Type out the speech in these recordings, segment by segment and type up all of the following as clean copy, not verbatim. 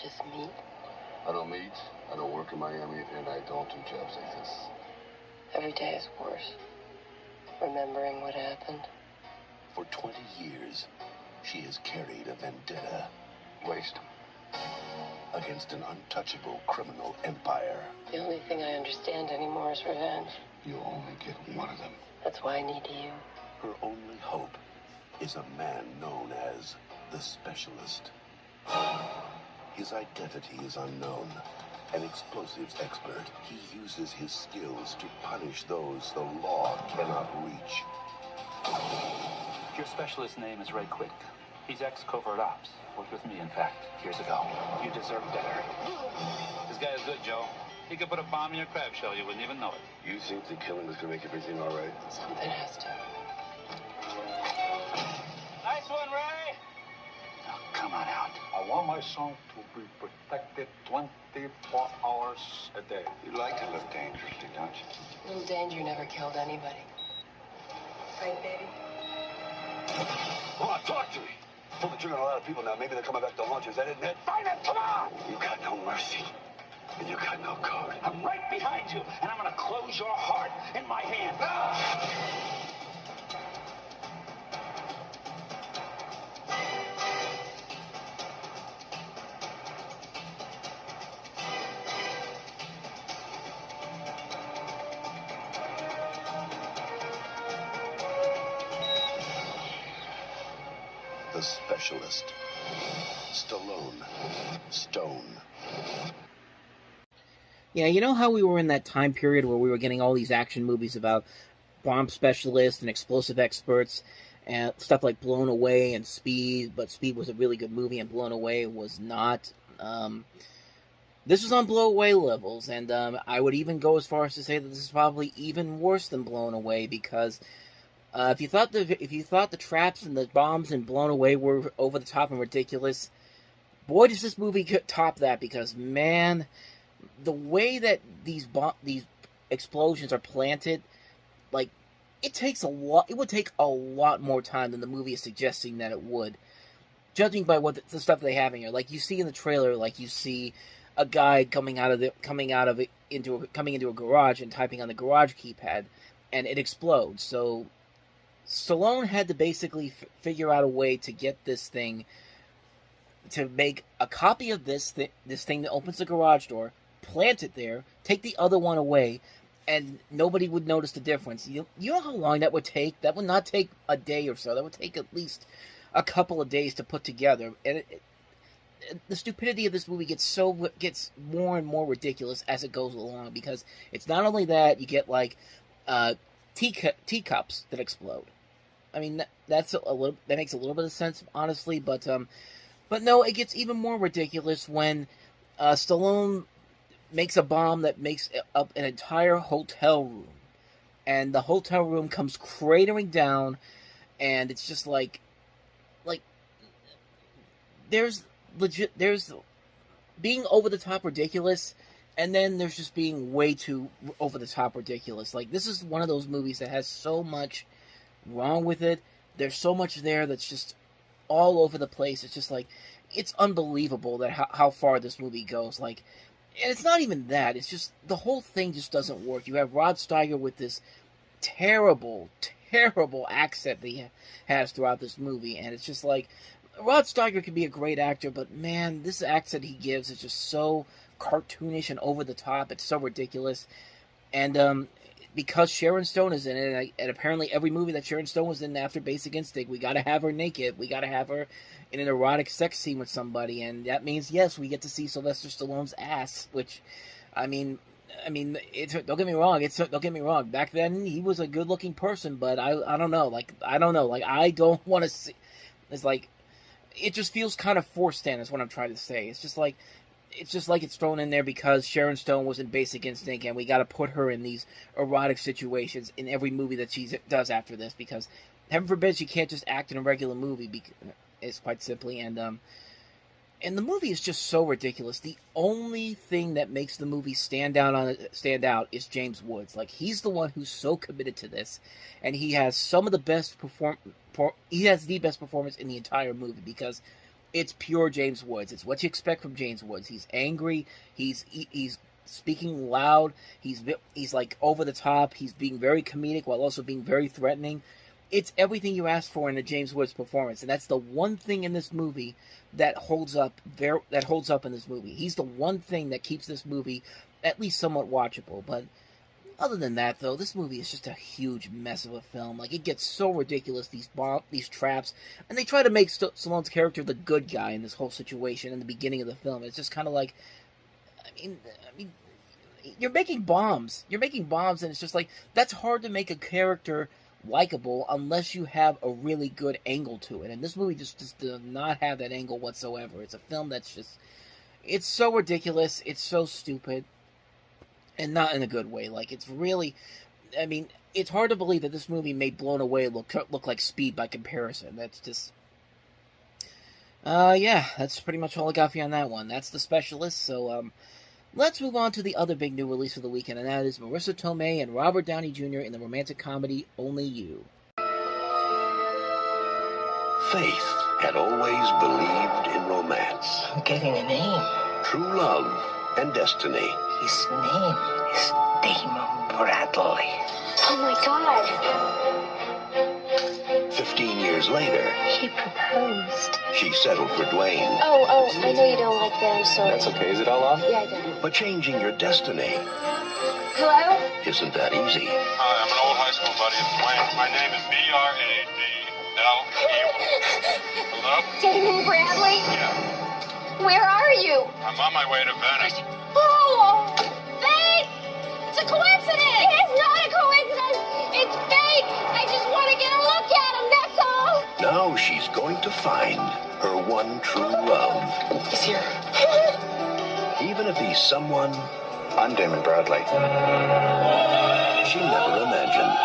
just meet? I don't meet, I don't work in Miami, and I don't do jobs like this. Every day is worse. Remembering what happened. For 20 years, she has carried a vendetta. Waste. Against an untouchable criminal empire. The only thing I understand anymore is revenge. You only get one of them. That's why I need you. Her only hope is a man known as the Specialist. His identity is unknown. An explosives expert, he uses his skills to punish those the law cannot reach. Your specialist's name is Ray Quick. He's ex-covert ops. Worked with me, in fact, years ago. You deserve better. This guy is good, Joe. He could put a bomb in your crab shell. You wouldn't even know it. You think the killing is gonna make everything all right? Something has to. Nice one, Ray! Now, come on out. I want my son to be protected 24 hours a day. You like to look dangerously, don't you? Little danger never killed anybody. Right, baby? Come on, talk to me. Pull the trigger on a lot of people now. Maybe they're coming back to haunt you. Is that it, Ned? Find it! Come on! You got no mercy. And you got no code. I'm right behind you, and I'm gonna close your heart in my hand. The Specialist. Stallone. Stone. Yeah, you know how we were in that time period where we were getting all these action movies about bomb specialists and explosive experts and stuff like Blown Away and Speed, but Speed was a really good movie and Blown Away was not. This was on Blow Away levels, and I would even go as far as to say that this is probably even worse than Blown Away because if you thought the traps and the bombs in Blown Away were over the top and ridiculous, boy does this movie top that because man, the way that these explosions are planted, like it would take a lot more time than the movie is suggesting that it would. Judging by what the stuff they have in here, like you see in the trailer, like you see a guy coming into a garage and typing on the garage keypad, and it explodes. So Stallone had to basically figure out a way to get this thing to make a copy of this thing that opens the garage door, plant it there, take the other one away, and nobody would notice the difference. You know how long that would take? That would not take a day or so. That would take at least a couple of days to put together. And the stupidity of this movie gets more and more ridiculous as it goes along because it's not only that you get like teacups that explode. I mean that makes a little bit of sense, honestly, but no, it gets even more ridiculous when Stallone makes a bomb that makes up an entire hotel room, and the hotel room comes cratering down, and it's just like there's being over the top ridiculous, and then there's just being way too over the top ridiculous. Like this is one of those movies that has so much wrong with it. There's so much there that's just all over the place. It's just like it's unbelievable that how far this movie goes. Like, and it's not even that. It's just the whole thing just doesn't work. You have Rod Steiger with this terrible accent that he has throughout this movie, and it's just like Rod Steiger can be a great actor, but man, this accent he gives is just so cartoonish and over the top. It's so ridiculous, and because Sharon Stone is in it, and apparently every movie that Sharon Stone was in after Basic Instinct, we got to have her naked. We got to have her in an erotic sex scene with somebody, and that means yes, we get to see Sylvester Stallone's ass. Which, I mean, don't get me wrong. Back then, he was a good-looking person, but I don't know. Like I don't want to see. It's like it just feels kind of forced in. Is what I'm trying to say. It's just like it's thrown in there because Sharon Stone was in Basic Instinct, and we got to put her in these erotic situations in every movie that she does after this, because heaven forbid she can't just act in a regular movie. It's quite simply, and the movie is just so ridiculous. The only thing that makes the movie stand out is James Woods. Like he's the one who's so committed to this, and he has some of the best he has the best performance in the entire movie because it's pure James Woods. It's what you expect from James Woods. He's angry. He's speaking loud. He's like over the top. He's being very comedic while also being very threatening. It's everything you asked for in a James Woods performance, and that's the one thing in this movie that holds up. That holds up in this movie. He's the one thing that keeps this movie at least somewhat watchable. But other than that, though, this movie is just a huge mess of a film. Like, it gets so ridiculous, these traps, and they try to make Stallone's character the good guy in this whole situation in the beginning of the film. It's just kind of like, I mean, you're making bombs. You're making bombs, and it's just like, that's hard to make a character likable unless you have a really good angle to it. And this movie just does not have that angle whatsoever. It's a film that's just, it's so ridiculous. It's so stupid. And not in a good way. Like, it's really, I mean, it's hard to believe that this movie made Blown Away look like Speed by comparison. That's just, yeah, that's pretty much all I got for you on that one. That's The Specialist. So, let's move on to the other big new release of the weekend, and that is Marissa Tomei and Robert Downey Jr. in the romantic comedy Only You. Faith had always believed in romance, I'm getting a name. true love, and destiny. His name is Damon Bradley. Oh my God. 15 years later, He proposed. she settled for Dwayne. Oh, I know you don't like that. I'm sorry. That's okay. Is it all off? Yeah, I do. But changing your destiny Hello? isn't that easy. Hi, I'm an old high school buddy of Dwayne. My name is B-R-A-D-L-E. Hello? Damon Bradley? Yeah. Where are you? I'm on my way to Venice. Oh, fake! It's a coincidence! It's not a coincidence! It's fake! I just want to get a look at him, that's all! Now she's going to find her one true love. He's here. Even if he's someone I'm Damon Bradley. she never imagined.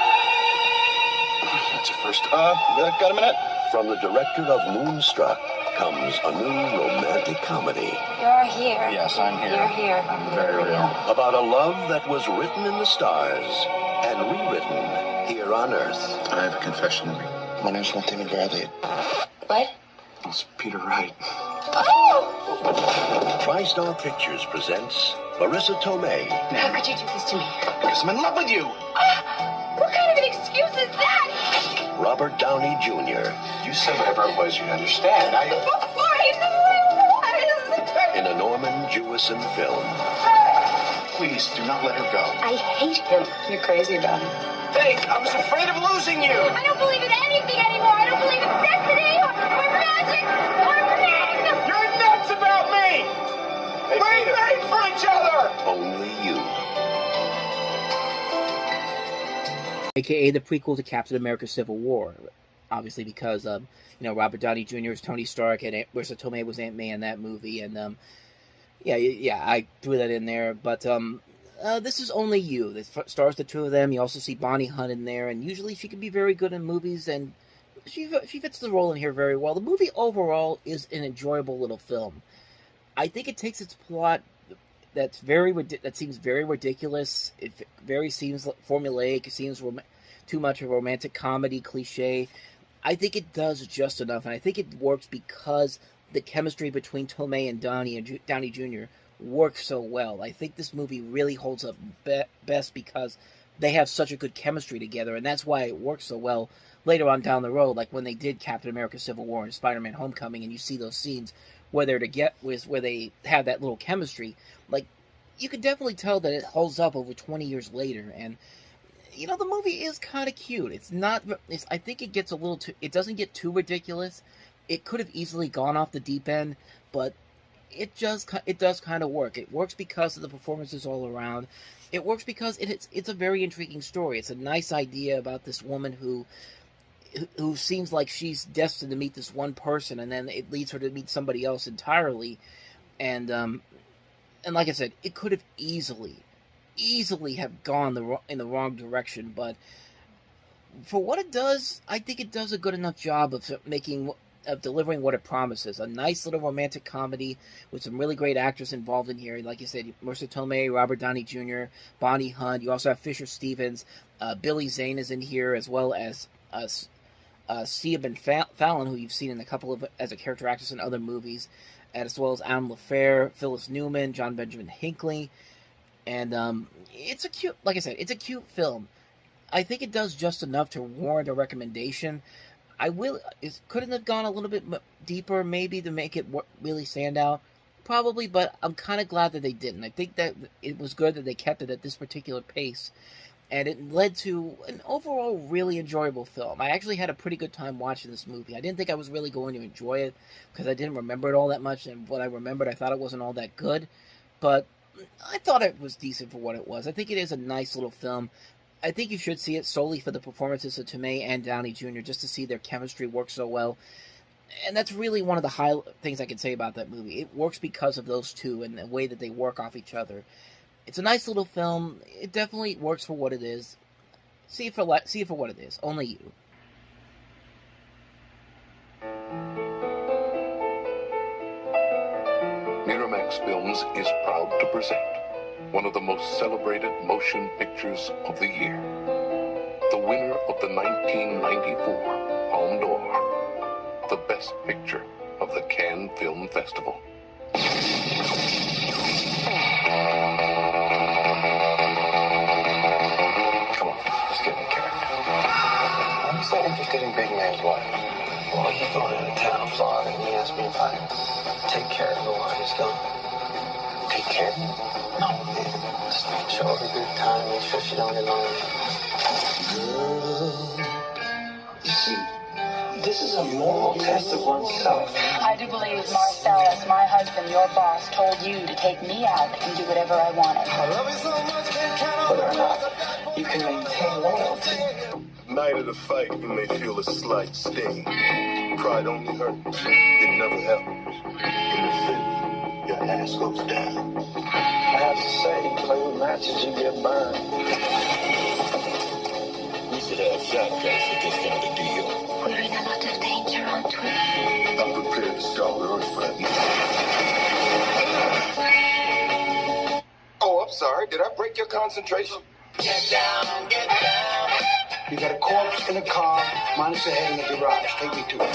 That's your first. Got a minute? From the director of Moonstruck comes a new romantic comedy You're here. Yes, I'm here. You're here. I'm very real. about a love that was written in the stars and rewritten here on Earth. I have a confession to make. My name's not Damon Bradley. What? It's Peter Wright. Oh! TriStar Pictures presents Marissa Tomei How could you do this to me? Because I'm in love with you. What kind of an excuse is that? Robert Downey Jr. You said whatever it was you'd understand. Before he knew who it was! in a Norman Jewison film. Please do not let her go. I hate him. You're crazy about him. Hey, I was afraid of losing you. I don't believe in anything anymore. I don't believe in destiny or magic or men. You're nuts about me. We're made for each other. Only You. AKA the prequel to Captain America Civil War. Obviously because, Robert Downey Jr. is Tony Stark and Marissa Tomei was Aunt May in that movie. And, yeah, I threw that in there. But this is Only You. It stars the two of them. You also see Bonnie Hunt in there. And usually she can be very good in movies. And she fits the role in here very well. The movie overall is an enjoyable little film. I think it takes its plot that seems very ridiculous. It seems formulaic. It seems too much of a romantic comedy cliche. I think it does just enough, and I think it works because the chemistry between Tomei and Downey Jr. works so well. I think this movie really holds up best because they have such a good chemistry together, and that's why it works so well later on down the road, like when they did Captain America Civil War and Spider-Man Homecoming, and you see those scenes where they have that little chemistry. Like, you could definitely tell that it holds up over 20 years later, and the movie is kind of cute. I think it gets it doesn't get too ridiculous. It could have easily gone off the deep end, but it does kind of work. It works because of the performances all around. It works because it's a very intriguing story. It's a nice idea about this woman who seems like she's destined to meet this one person, and then it leads her to meet somebody else entirely. And like I said, it could have easily have gone in the wrong direction, but for what it does, I think it does a good enough job of delivering what it promises. A nice little romantic comedy with some really great actors involved in here. Like you said, Marissa Tomei, Robert Downey Jr., Bonnie Hunt. You also have Fisher Stevens. Billy Zane is in here, as well as Sia Ben Fallon, who you've seen in a couple of as a character actress in other movies, as well as Adam LaFair, Phyllis Newman, John Benjamin Hinckley, and it's a cute, like I said, it's a cute film. I think it does just enough to warrant a recommendation. Couldn't have gone a little bit deeper, maybe, to make it really stand out, probably, but I'm kind of glad that they didn't. I think that it was good that they kept it at this particular pace, and it led to an overall really enjoyable film. I actually had a pretty good time watching this movie. I didn't think I was really going to enjoy it, because I didn't remember it all that much, and what I remembered, I thought it wasn't all that good, but I thought it was decent for what it was. I think it is a nice little film. I think you should see it solely for the performances of Tomei and Downey Jr., just to see their chemistry work so well. And that's really one of the high things I can say about that movie. It works because of those two and the way that they work off each other. It's a nice little film. It definitely works for what it is. See it for what it is. Only you. Miramax Films is proud to present one of the most celebrated motion pictures of the year. The winner of the 1994 Palme d'Or, the best picture of the Cannes Film Festival. Come on, let's get in character. I'm so interested in Big Man's wife. Well, he's going out of town, Florida, and he asked me if I take care of her while he's gone. Take care? No, man. Just show her a good time, make sure she don't get lonely. Girl, you see, this is a moral test of oneself. I do believe Marcel, as my husband, your boss, told you to take me out and do whatever I wanted. Whether or not you can maintain loyalty. Night of the fight, you may feel a slight sting. Pride only hurts. It never helps. In the fifth, your ass goes down. I have to say, you play with matches, you get burned. We should have shotguns for this kind of deal. We're in a lot of danger, aren't we? I'm prepared to scour the earth for that. Oh, I'm sorry. Did I break your concentration? Get down, get down. You got a corpse in a car, minus the head in the garage. Take me to it.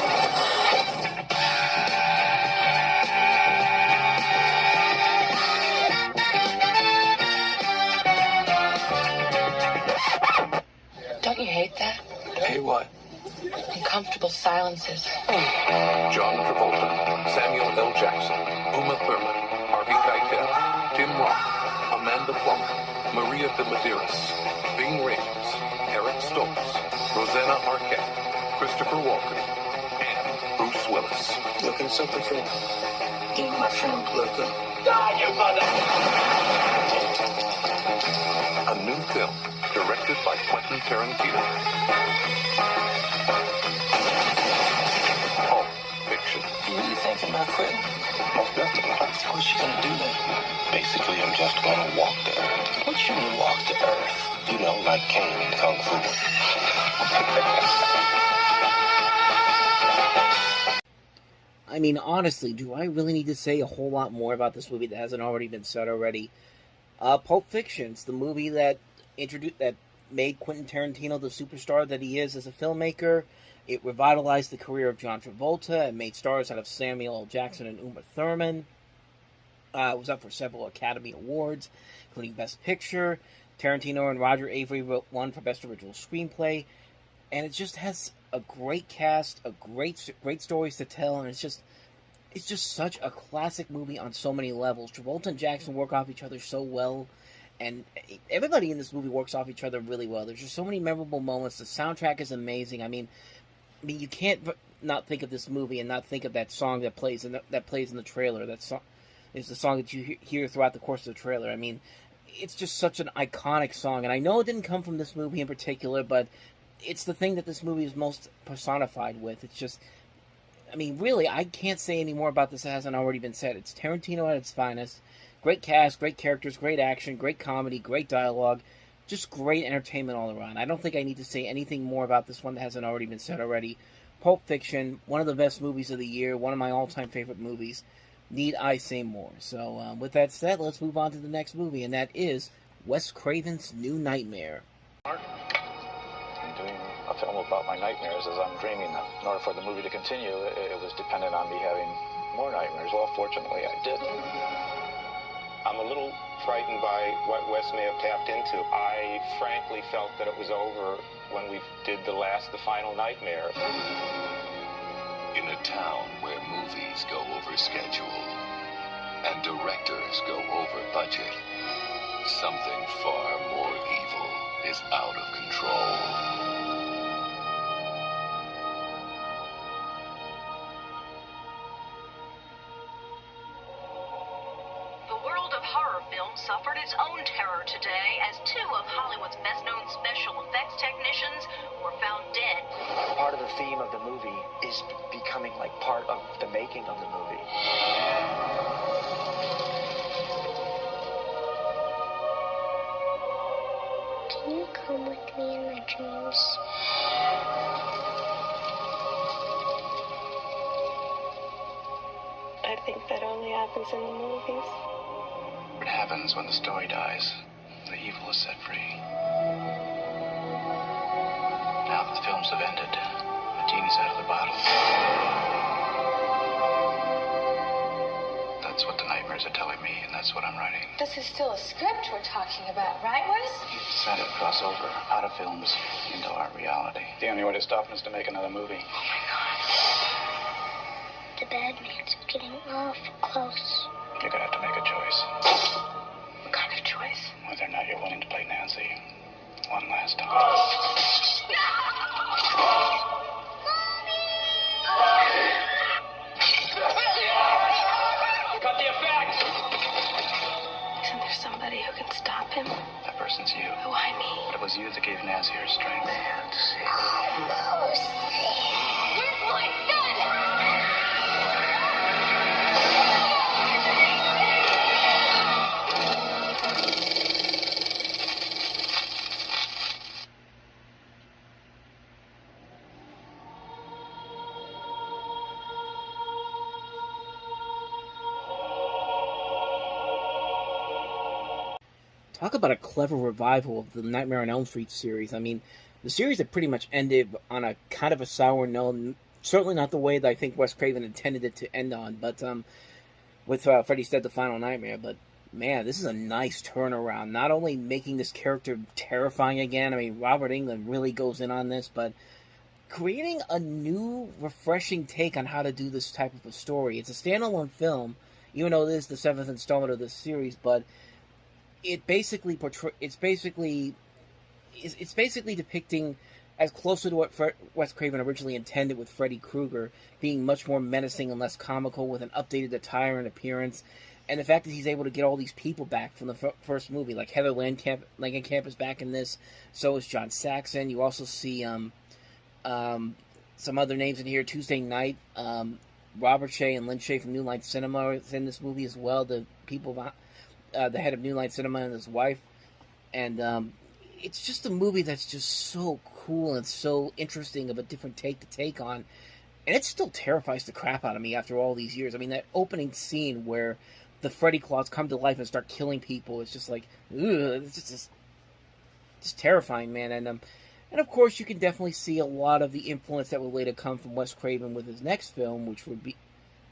Don't you hate that? Hey, what? Uncomfortable silences. John Travolta, Samuel L. Jackson, Uma Thurman, Harvey Keitel, Tim Roth, Amanda Plummer, Maria de Medeiros, Bing Rames, Eric Stoltz, Rosanna Arquette, Christopher Walken, and Bruce Willis. Looking something for you, my friend. Looking. Die, you mother! A new film directed by Quentin Tarantino. Pulp Fiction. You really thinking about quitting? Most definitely. What's you gonna do then? Basically, I'm just gonna walk the earth. What you mean walk the earth? You know, like Kane in Kung Fu. I mean, honestly, do I really need to say a whole lot more about this movie that hasn't already been said already? Pulp Fiction's the movie that made Quentin Tarantino the superstar that he is as a filmmaker. It revitalized the career of John Travolta and made stars out of Samuel L. Jackson and Uma Thurman. It was up for several Academy Awards, including Best Picture. Tarantino and Roger Avary won for Best Original Screenplay. And it just has a great cast, great stories to tell, and it's just such a classic movie on so many levels. Travolta and Jackson work off each other so well, and everybody in this movie works off each other really well. There's just so many memorable moments. The soundtrack is amazing. I mean, you can't not think of this movie and not think of that song that plays in the trailer. That song is the song that you hear throughout the course of the trailer. I mean, it's just such an iconic song, and I know it didn't come from this movie in particular, but it's the thing that this movie is most personified with. It's just, I mean, really, I can't say any more about this that hasn't already been said. It's Tarantino at its finest. Great cast, great characters, great action, great comedy, great dialogue. Just great entertainment all around. I don't think I need to say anything more about this one that hasn't already been said already. Pulp Fiction, one of the best movies of the year, one of my all-time favorite movies. Need I say more? So, with that said, let's move on to the next movie, and that is Wes Craven's New Nightmare. I'm doing a a film about my nightmares as I'm dreaming them. In order for the movie to continue, it was dependent on me having more nightmares. Well, fortunately, I did. I'm a little frightened by what Wes may have tapped into. I frankly felt that it was over when we did the final nightmare. In a town where movies go over schedule and directors go over budget, something far more evil is out of control. Suffered its own terror today as two of Hollywood's best-known special effects technicians were found dead. Part of the theme of the movie is becoming like part of the making of the movie. Can you come with me in my dreams? I think that only happens in the movies. What happens when the story dies? The evil is set free. Now that the films have ended, the genie's out of the bottle. That's what the nightmares are telling me, and that's what I'm writing. This is still a script we're talking about, right, Wes? You've decided to cross over out of films into our reality. The only way to stop him is to make another movie. Oh, my God. The bad man's getting awful close. You're gonna have to make a choice. What kind of choice? Whether or not you're willing to play Nancy one last time. Cut the effect! Isn't there somebody who can stop him? That person's you. Why me? But it was you that gave Nancy her strength. Where's my gun? Talk about a clever revival of the Nightmare on Elm Street series. I mean, the series had pretty much ended on a kind of a sour note. Certainly not the way that I think Wes Craven intended it to end on, but with Freddy's Dead: The Final Nightmare. But man, this is a nice turnaround. Not only making this character terrifying again. I mean, Robert Englund really goes in on this, but creating a new, refreshing take on how to do this type of a story. It's a standalone film, even though it is the 7th installment of this series, but it's basically depicting as closely to what Wes Craven originally intended with Freddy Krueger, being much more menacing and less comical with an updated attire and appearance, and the fact that he's able to get all these people back from the first movie, like Heather Langenkamp is back in this, so is John Saxon. You also see some other names in here. Tuesday Night, Robert Shea and Lynn Shea from New Line Cinema is in this movie as well. The head of New Line Cinema and his wife, and it's just a movie that's just so cool and so interesting of a different take to take on, and it still terrifies the crap out of me after all these years. I mean, that opening scene where the Freddy claws come to life and start killing people, it's just like, ugh, it's just terrifying, man. And of course, you can definitely see a lot of the influence that will later come from Wes Craven with his next film, which would be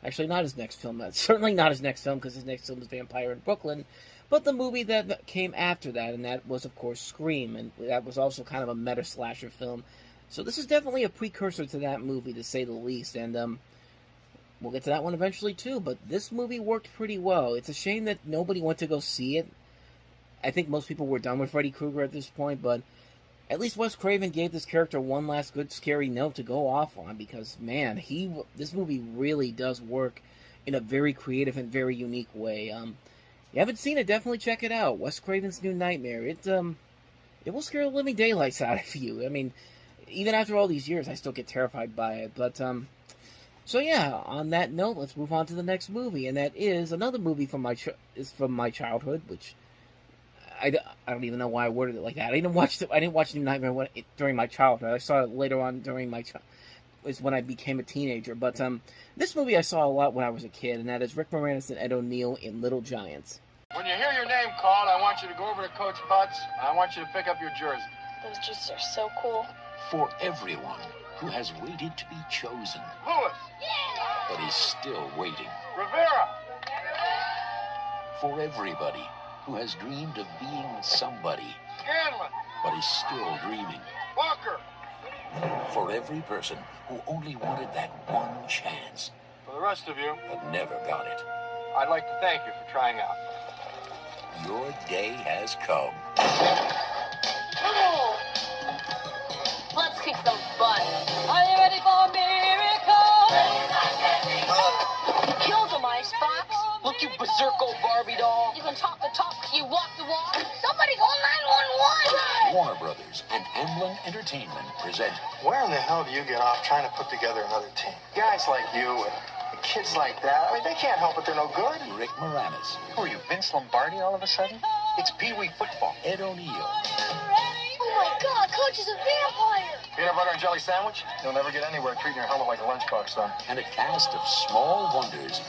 actually not his next film. Certainly not his next film, because his next film is Vampire in Brooklyn. But the movie that came after that, and that was, of course, Scream. And that was also kind of a meta-slasher film. So this is definitely a precursor to that movie, to say the least. And we'll get to that one eventually, too. But this movie worked pretty well. It's a shame that nobody went to go see it. I think most people were done with Freddy Krueger at this point, but at least Wes Craven gave this character one last good scary note to go off on, because, man, this movie really does work in a very creative and very unique way. You haven't seen it, definitely check it out. Wes Craven's New Nightmare. It will scare the living daylights out of you. I mean, even after all these years, I still get terrified by it. But, so yeah, on that note, let's move on to the next movie, and that is another movie from my childhood, which I don't even know why I worded it like that. I didn't watch New Nightmare during my childhood. I saw it later on during is when I became a teenager. But this movie I saw a lot when I was a kid, and that is Rick Moranis and Ed O'Neill in Little Giants. When you hear your name called, I want you to go over to Coach Butts. I want you to pick up your jersey. Those jerseys are so cool. For everyone who has waited to be chosen, Lewis! but is still waiting. Rivera! For everybody who has dreamed of being somebody, Scanlon! but is still dreaming. Walker! For every person who only wanted that one chance, For the rest of you, but never got it. I'd like to thank you for trying out. Your day has come. Let's kick some butt. Are you ready for a miracle? You killed him, Icebox. Look, you berserko Barbie doll. You can talk the talk, you walk the walk. Somebody call 911. Warner Brothers and Amblin Entertainment present Where in the hell do you get off trying to put together another team? Guys like you and kids like that, I mean, they can't help it, they're no good. Rick Moranis, Who are you, Vince Lombardi all of a sudden? It's Pee Wee football. Ed O'Neill, Oh my God, Coach is a vampire. Peanut butter and jelly sandwich? You'll never get anywhere treating your helmet like a lunchbox, son. and a cast of small wonders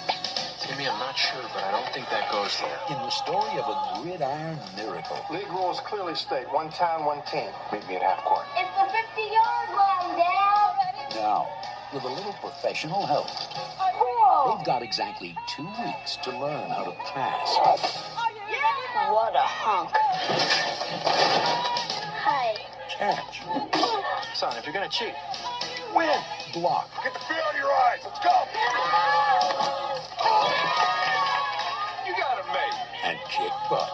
Timmy, I'm not sure, but I don't think that goes there. in the story of a gridiron miracle. League rules clearly state one town, one team. Meet me at half court. It's the 50-yard line, Dad. Now, with a little professional help, Whoa. they've got exactly 2 weeks to learn how to pass, What a hunk. Hi. catch, Son, if you're gonna cheat, Win! block, Get the fear out of your eyes! Let's go! You got it, mate. and kick butt.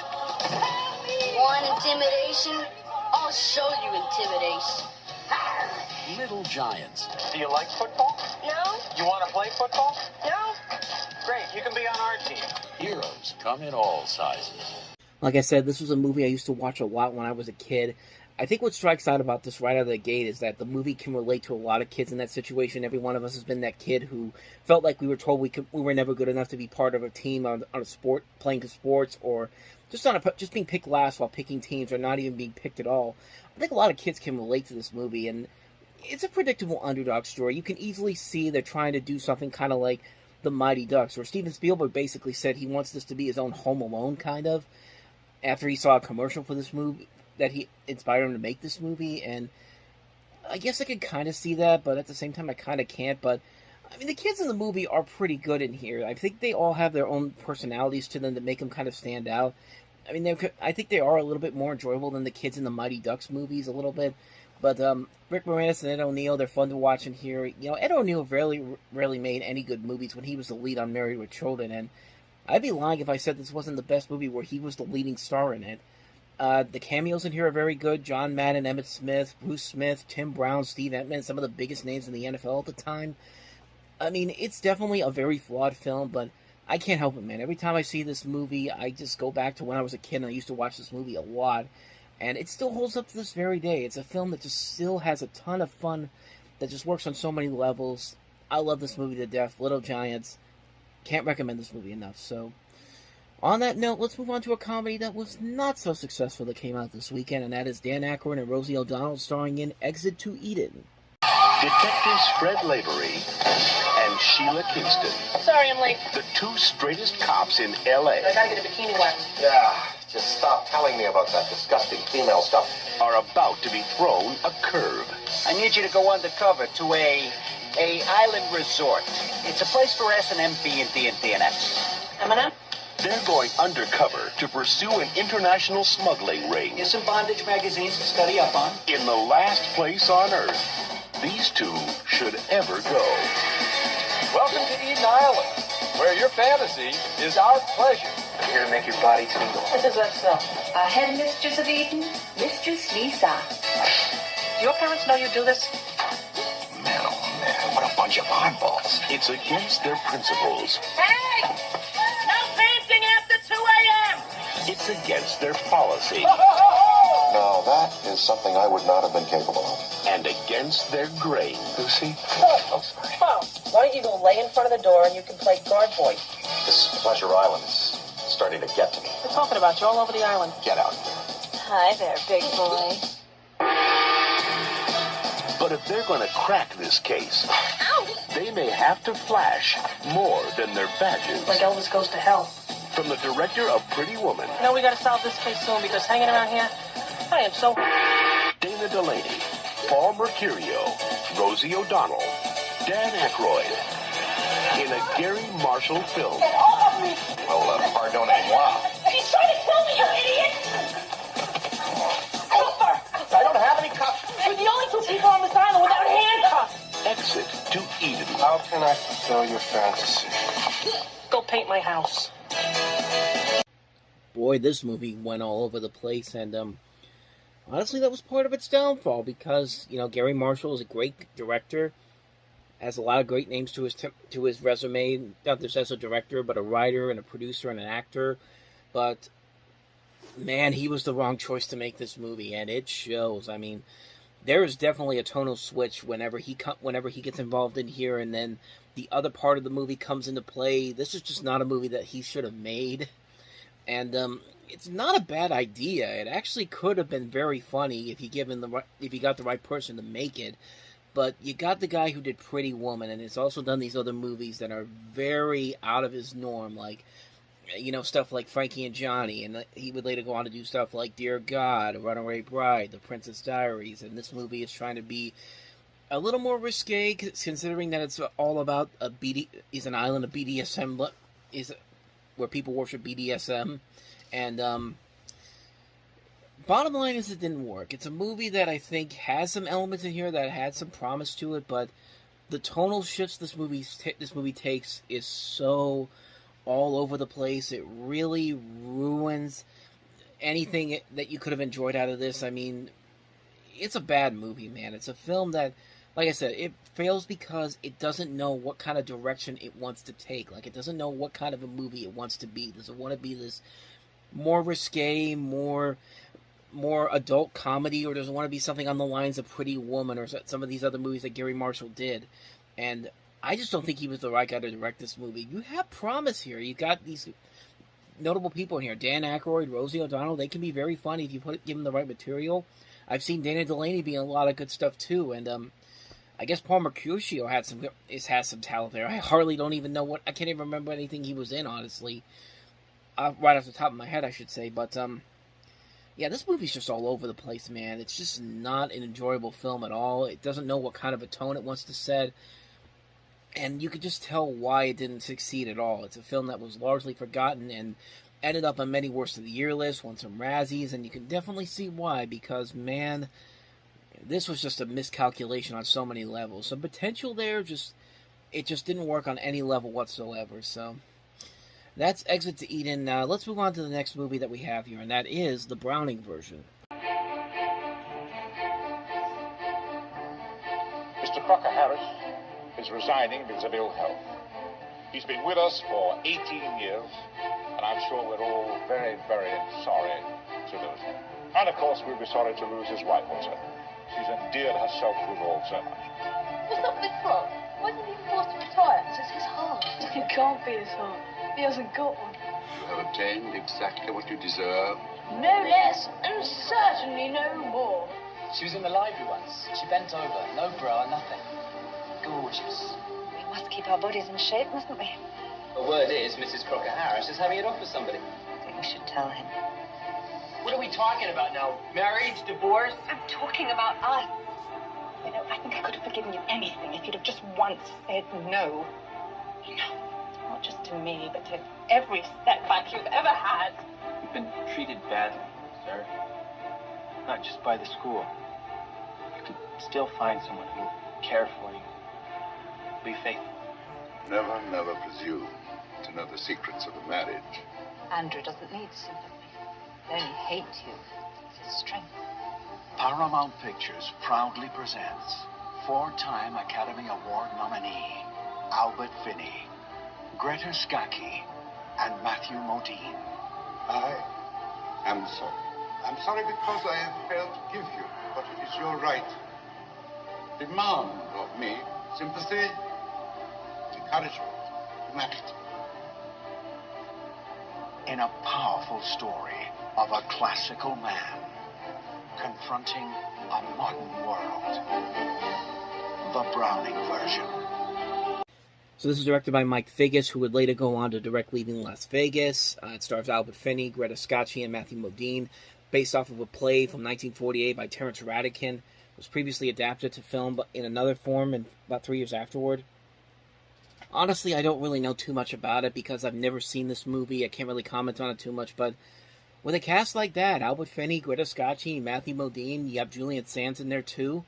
Want intimidation? I'll show you intimidation. Little Giants, Do you like football? No? You want to play football? No? Great, you can be on our team. heroes come in all sizes. Like I said, this was a movie I used to watch a lot when I was a kid. I think what strikes out about this right out of the gate is that the movie can relate to a lot of kids in that situation. Every one of us has been that kid who felt like we were told we were never good enough to be part of a team on a sport, playing sports, or just being picked last while picking teams, or not even being picked at all. I think a lot of kids can relate to this movie, and it's a predictable underdog story. You can easily see they're trying to do something kind of like The Mighty Ducks, where Steven Spielberg basically said he wants this to be his own Home Alone, kind of, after he saw a commercial for this movie that he inspired him to make this movie. And I guess I could kind of see that, but at the same time I kind of can't. But I mean, the kids in the movie are pretty good in here. I think they all have their own personalities to them that make them kind of stand out. I mean, I think they are a little bit more enjoyable than the kids in the Mighty Ducks movies a little bit. But Rick Moranis and Ed O'Neill, they're fun to watch in here. You know, Ed O'Neill rarely made any good movies when he was the lead on Married with Children, and I'd be lying if I said this wasn't the best movie where he was the leading star in it. The cameos in here are very good. John Madden, Emmitt Smith, Bruce Smith, Tim Brown, Steve Entman, some of the biggest names in the NFL at the time. I mean, it's definitely a very flawed film, but I can't help it, man. Every time I see this movie, I just go back to when I was a kid and I used to watch this movie a lot. And it still holds up to this very day. It's a film that just still has a ton of fun, that just works on so many levels. I love this movie to death. Little Giants. Can't recommend this movie enough. So, on that note, let's move on to a comedy that was not so successful that came out this weekend, and that is Dan Aykroyd and Rosie O'Donnell starring in Exit to Eden. Detectives Fred Lavery and Sheila Kingston, Sorry, I'm late. the 2 straightest cops in L.A., I gotta get a bikini wax. Yeah, just stop telling me about that disgusting female stuff. are about to be thrown a curve. I need you to go undercover to a island resort. It's a place for S&M, B&D, and DNS. Eminem? They're going undercover to pursue an international smuggling ring Here's some bondage magazines to study up on. in the last place on Earth these 2 should ever go. Welcome to Eden Island, where your fantasy is our pleasure. I'm here to make your body tingle. What does that spell? Head mistress of Eden, Mistress Lisa. Do your parents know you do this? Man, oh man, what a bunch of oddballs. It's against their principles. Hey! No dancing after 2 a.m.! It's against their policy. Now, that is something I would not have been capable of. And against their grain. Lucy? Oh, sorry. Well, why don't you go lay in front of the door and you can play guard boy? This Pleasure Island is starting to get to me. We're talking about you all over the island. Get out. Hi there, big boy. But if they're going to crack this case, Ow! they may have to flash more than their badges. Like Elvis Goes to Hell. From the director of Pretty Woman, You know, we gotta solve this case soon because hanging around here, I am so... Dana Delaney, Paul Mercurio, Rosie O'Donnell, Dan Aykroyd in a Gary Marshall film. Get off of me! Well, pardonnez-moi. He's trying to kill me, you idiot! Cooper! I don't have any cuffs. We're the only two people on this island without handcuffs! Exit to Eden. How can I fulfill your fantasy? Go paint my house. Boy, this movie went all over the place, and honestly, that was part of its downfall, because, you know, Gary Marshall is a great director, has a lot of great names to his resume, not just as a director, but a writer and a producer and an actor, but, man, he was the wrong choice to make this movie, and it shows. I mean, there is definitely a tonal switch whenever he gets involved in here, and then the other part of the movie comes into play. This is just not a movie that he should have made. And it's not a bad idea. It actually could have been very funny if you got the right person to make it. But you got the guy who did Pretty Woman, and has also done these other movies that are very out of his norm, like, you know, stuff like Frankie and Johnny, and he would later go on to do stuff like Dear God, Runaway Bride, The Princess Diaries, and this movie is trying to be a little more risque, considering that it's all about is an island of BDSM, where people worship BDSM, and bottom line is it didn't work. It's a movie that I think has some elements in here that had some promise to it, but the tonal shifts this movie takes is so all over the place. It really ruins anything that you could have enjoyed out of this. I mean, it's a bad movie, man. It's a film that, like I said, it fails because it doesn't know what kind of direction it wants to take. Like, it doesn't know what kind of a movie it wants to be. Does it want to be this more risque, more adult comedy, or does it want to be something on the lines of Pretty Woman or some of these other movies that Gary Marshall did? And I just don't think he was the right guy to direct this movie. You have promise here. You got these notable people in here. Dan Aykroyd, Rosie O'Donnell. They can give them the right material. I've seen Dana Delaney be in a lot of good stuff too, and I guess Paul Mercutio has some talent there. I hardly don't even know I can't even remember anything he was in, honestly. Right off the top of my head, I should say. But, yeah, this movie's just all over the place, man. It's just not an enjoyable film at all. It doesn't know what kind of a tone it wants to set. And you could just tell why it didn't succeed at all. It's a film that was largely forgotten and ended up on many Worst of the Year lists, won some Razzies, and you can definitely see why, because, man, this was just a miscalculation on so many levels. Some potential there, it just didn't work on any level whatsoever. So that's Exit to Eden. Let's move on to the next movie that we have here, and that is the Browning version. Mr. Crocker Harris is resigning because of ill health. He's been with us for 18 years, and I'm sure we're all very, very sorry to lose him. And of course, we'll be sorry to lose his wife also. She's endeared herself to us all so much. What's up with Croc? Why isn't he forced to retire? It's his heart. It can't be his heart. He hasn't got one. You have obtained exactly what you deserve. No less, and certainly no more. She was in the library once. She bent over. No bra, nothing. Gorgeous. We must keep our bodies in shape, mustn't we? The word is, Mrs. Crocker Harris is having it off with somebody. I think we should tell him. What are we talking about now? Marriage, divorce? I'm talking about us. You know, I think I could have forgiven you anything if you'd have just once said no. You know, not just to me, but to every setback you've ever had. You've been treated badly, sir. Not just by the school. You could still find someone who will care for you. Be faithful. Never, never presume to know the secrets of a marriage. Andrew doesn't need sympathy. He only hates you. It's his strength. Paramount Pictures proudly presents four-time Academy Award nominee Albert Finney, Greta Scacchi, and Matthew Modine. I am sorry. I'm sorry because I have failed to give you what it is your right. Demand of me sympathy, encouragement, humanity. In a powerful story of a classical man confronting a modern world, the Browning version. So this is directed by Mike Figgis, who would later go on to direct Leaving Las Vegas. It stars Albert Finney, Greta Scacchi, and Matthew Modine, based off of a play from 1948 by Terence Rattigan, was previously adapted to film but in another form and about 3 years afterward. Honestly, I don't really know too much about it because I've never seen this movie. I can't really comment on it too much, but with a cast like that, Albert Finney, Greta Scacchi, Matthew Modine, you have Julian Sands in there too.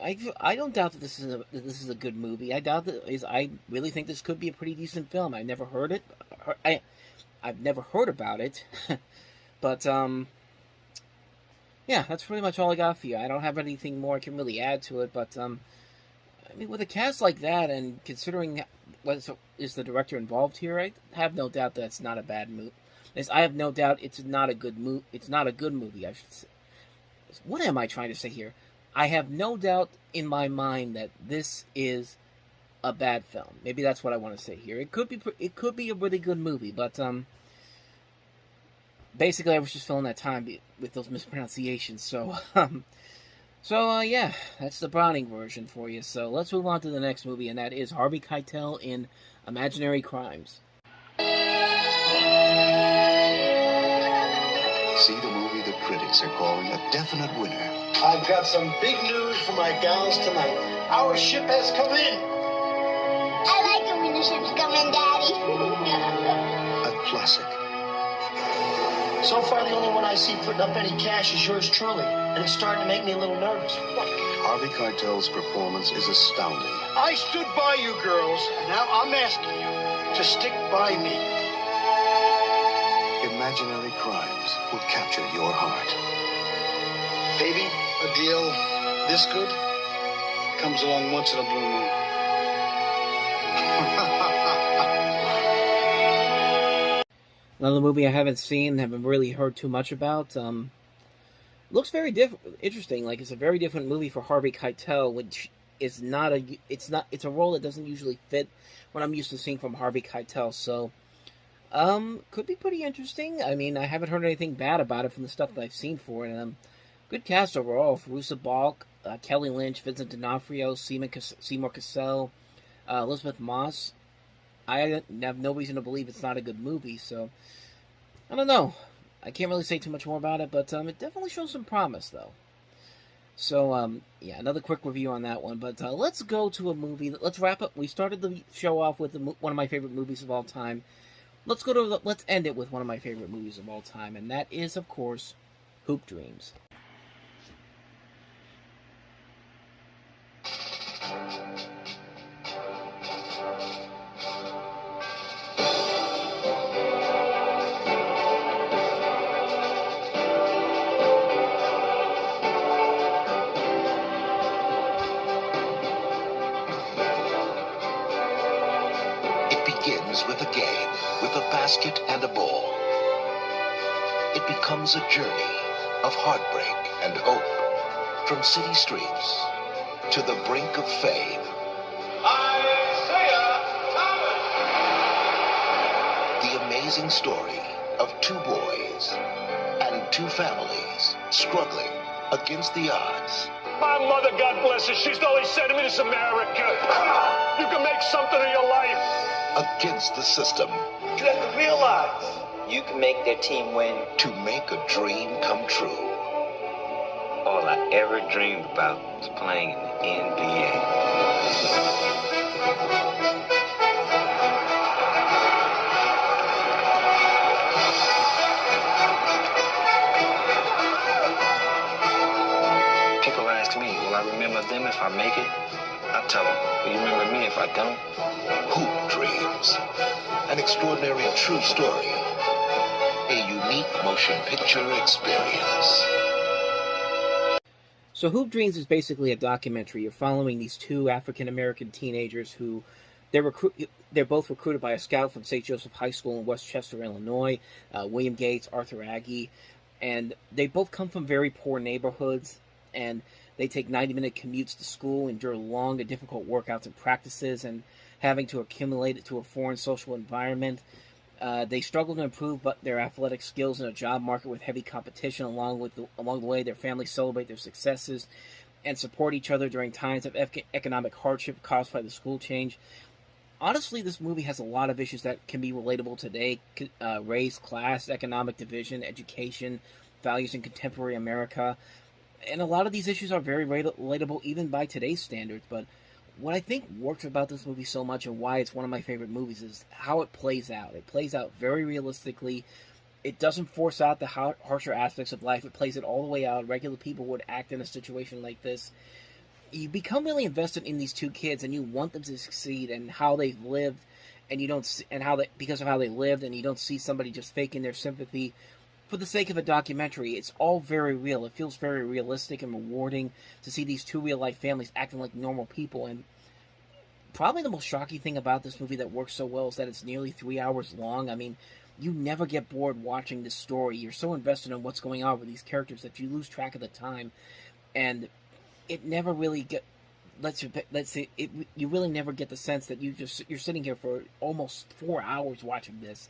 I don't doubt that this is a good movie. I really think this could be a pretty decent film. I've never heard it. I've never heard about it, but yeah, that's pretty much all I got for you. I don't have anything more I can really add to it, but I mean, with a cast like that, and considering what is the director involved here, I have no doubt that it's not a bad movie. I have no doubt it's not a good movie. It's not a good movie, I should say. What am I trying to say here? I have no doubt in my mind that this is a bad film. Maybe that's what I want to say here. It could be a really good movie, but basically I was just filling that time with those mispronunciations. So yeah, that's the Browning version for you. So let's move on to the next movie, and that is Harvey Keitel in Imaginary Crimes. See the movie the critics are calling a definite winner. I've got some big news for my gals tonight. Our ship has come in. I like it when the ships come in, Daddy. A classic. So far, the only one I see putting up any cash is yours truly, and it's starting to make me a little nervous. Harvey Keitel's performance is astounding. I stood by you girls, and now I'm asking you to stick by me. Imaginary Crimes will capture your heart. Baby, a deal this good comes along once in a blue moon. Another movie I haven't seen, haven't really heard too much about. Looks very interesting. Like, it's a very different movie for Harvey Keitel, which is it's a role that doesn't usually fit what I'm used to seeing from Harvey Keitel. So, could be pretty interesting. I mean, I haven't heard anything bad about it from the stuff that I've seen for it. Good cast overall. Fairuza Balk, Kelly Lynch, Vincent D'Onofrio, Seymour Cassell, Elizabeth Moss. I have no reason to believe it's not a good movie, so I don't know. I can't really say too much more about it, but it definitely shows some promise, though. So, yeah, another quick review on that one. But let's go to a movie. Let's wrap up. We started the show off with one of my favorite movies of all time. Let's end it with one of my favorite movies of all time, and that is, of course, Hoop Dreams. With a game, with a basket and a ball. It becomes a journey of heartbreak and hope, from city streets to the brink of fame. The amazing story of two boys and two families struggling against the odds. My mother, God bless her, she's always said to me, this America, you can make something of your life. Against the system. You have to realize you can make their team win. To make a dream come true. All I ever dreamed about was playing in the NBA. People ask me, will I remember them if I make it? I tell them, will you remember me if I don't? Hoop Dreams. An extraordinary and true story. A unique motion picture experience. So Hoop Dreams is basically a documentary. You're following these two African-American teenagers who they're both recruited by a scout from St. Joseph High School in Westchester, Illinois, William Gates, Arthur Agee, and they both come from very poor neighborhoods, and they take 90-minute commutes to school, endure long and difficult workouts and practices, and having to accumulate it to a foreign social environment. They struggle to improve their athletic skills in a job market with heavy competition. Along the way, their families celebrate their successes and support each other during times of economic hardship caused by the school change. Honestly, this movie has a lot of issues that can be relatable today. Race, class, economic division, education, values in contemporary America. And a lot of these issues are very relatable even by today's standards, but what I think works about this movie so much and why it's one of my favorite movies is how it plays out. It plays out very realistically. It doesn't force out the harsher aspects of life. It plays it all the way out. Regular people would act in a situation like this. You become really invested in these two kids, and you want them to succeed and how they've lived, and you don't, and how they, because of how they lived, and you don't see somebody just faking their sympathy for the sake of a documentary. It's all very real. It feels very realistic and rewarding to see these two real-life families acting like normal people. And probably the most shocking thing about this movie that works so well is that it's nearly 3 hours long. I mean, you never get bored watching this story. You're so invested in what's going on with these characters that you lose track of the time. And it never really you really never get the sense that you're sitting here for almost 4 hours watching this.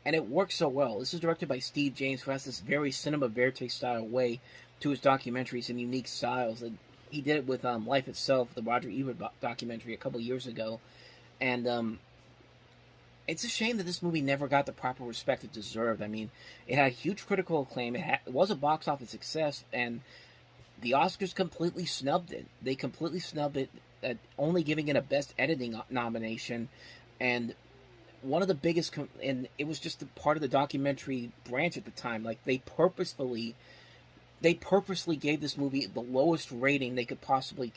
And it works so well. This is directed by Steve James, who has this very cinema verite style way to his documentaries and unique styles. And he did it with Life Itself, the Roger Ebert documentary a couple years ago. And it's a shame that this movie never got the proper respect it deserved. I mean, it had huge critical acclaim. It was a box office success, and the Oscars completely snubbed it. They completely snubbed it, only giving it a Best Editing nomination. And one of the biggest, and it was just a part of the documentary branch at the time. Like, they purposely gave this movie the lowest rating they could possibly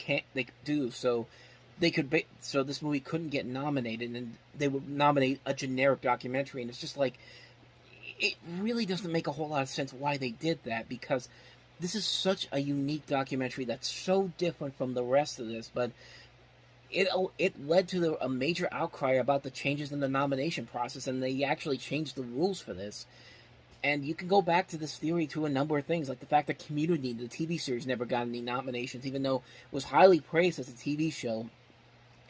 do, so this movie couldn't get nominated, and they would nominate a generic documentary. And it's just like, it really doesn't make a whole lot of sense why they did that, because this is such a unique documentary that's so different from the rest of this. But it led to a major outcry about the changes in the nomination process, and they actually changed the rules for this. And you can go back to this theory to a number of things, like the fact that Community, the TV series, never got any nominations, even though it was highly praised as a TV show,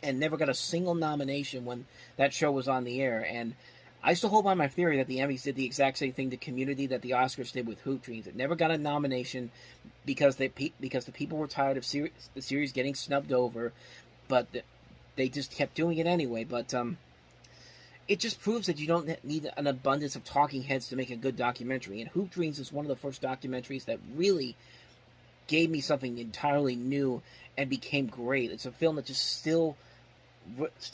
and never got a single nomination when that show was on the air. And I still hold by my theory that the Emmys did the exact same thing to Community that the Oscars did with Hoop Dreams. It never got a nomination because the people were tired of the series getting snubbed over, but they just kept doing it anyway. But it just proves that you don't need an abundance of talking heads to make a good documentary. And Hoop Dreams is one of the first documentaries that really gave me something entirely new and became great. It's a film that just still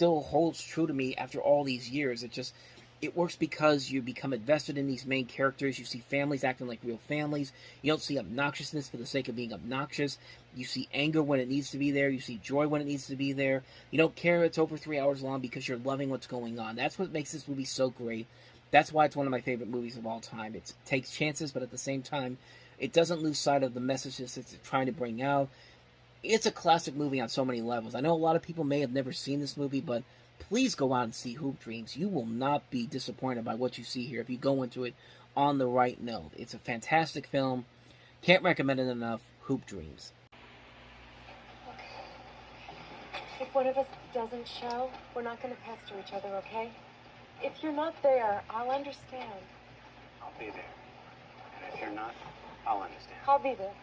holds true to me after all these years. It works because you become invested in these main characters. You see families acting like real families. You don't see obnoxiousness for the sake of being obnoxious. You see anger when it needs to be there. You see joy when it needs to be there. You don't care it's over 3 hours long because you're loving what's going on. That's what makes this movie so great. That's why it's one of my favorite movies of all time. It takes chances, but at the same time, it doesn't lose sight of the messages it's trying to bring out. It's a classic movie on so many levels. I know a lot of people may have never seen this movie, but please go out and see Hoop Dreams. You will not be disappointed by what you see here if you go into it on the right note. It's a fantastic film. Can't recommend it enough. Hoop Dreams. If one of us doesn't show, we're not going to pester each other, okay? If you're not there, I'll understand. I'll be there. And if you're not, I'll understand. I'll be there.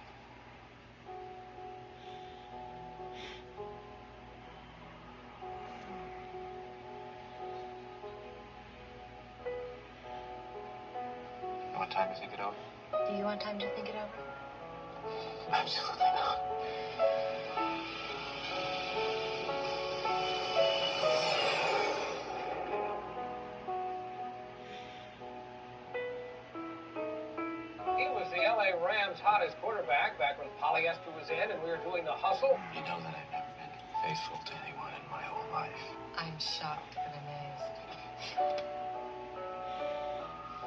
You want time to think it over? Do you want time to think it over? Absolutely not. He was the LA Rams' hottest quarterback back when polyester was in and we were doing the hustle. You know that I've never been faithful to anyone in my whole life. I'm shocked and amazed.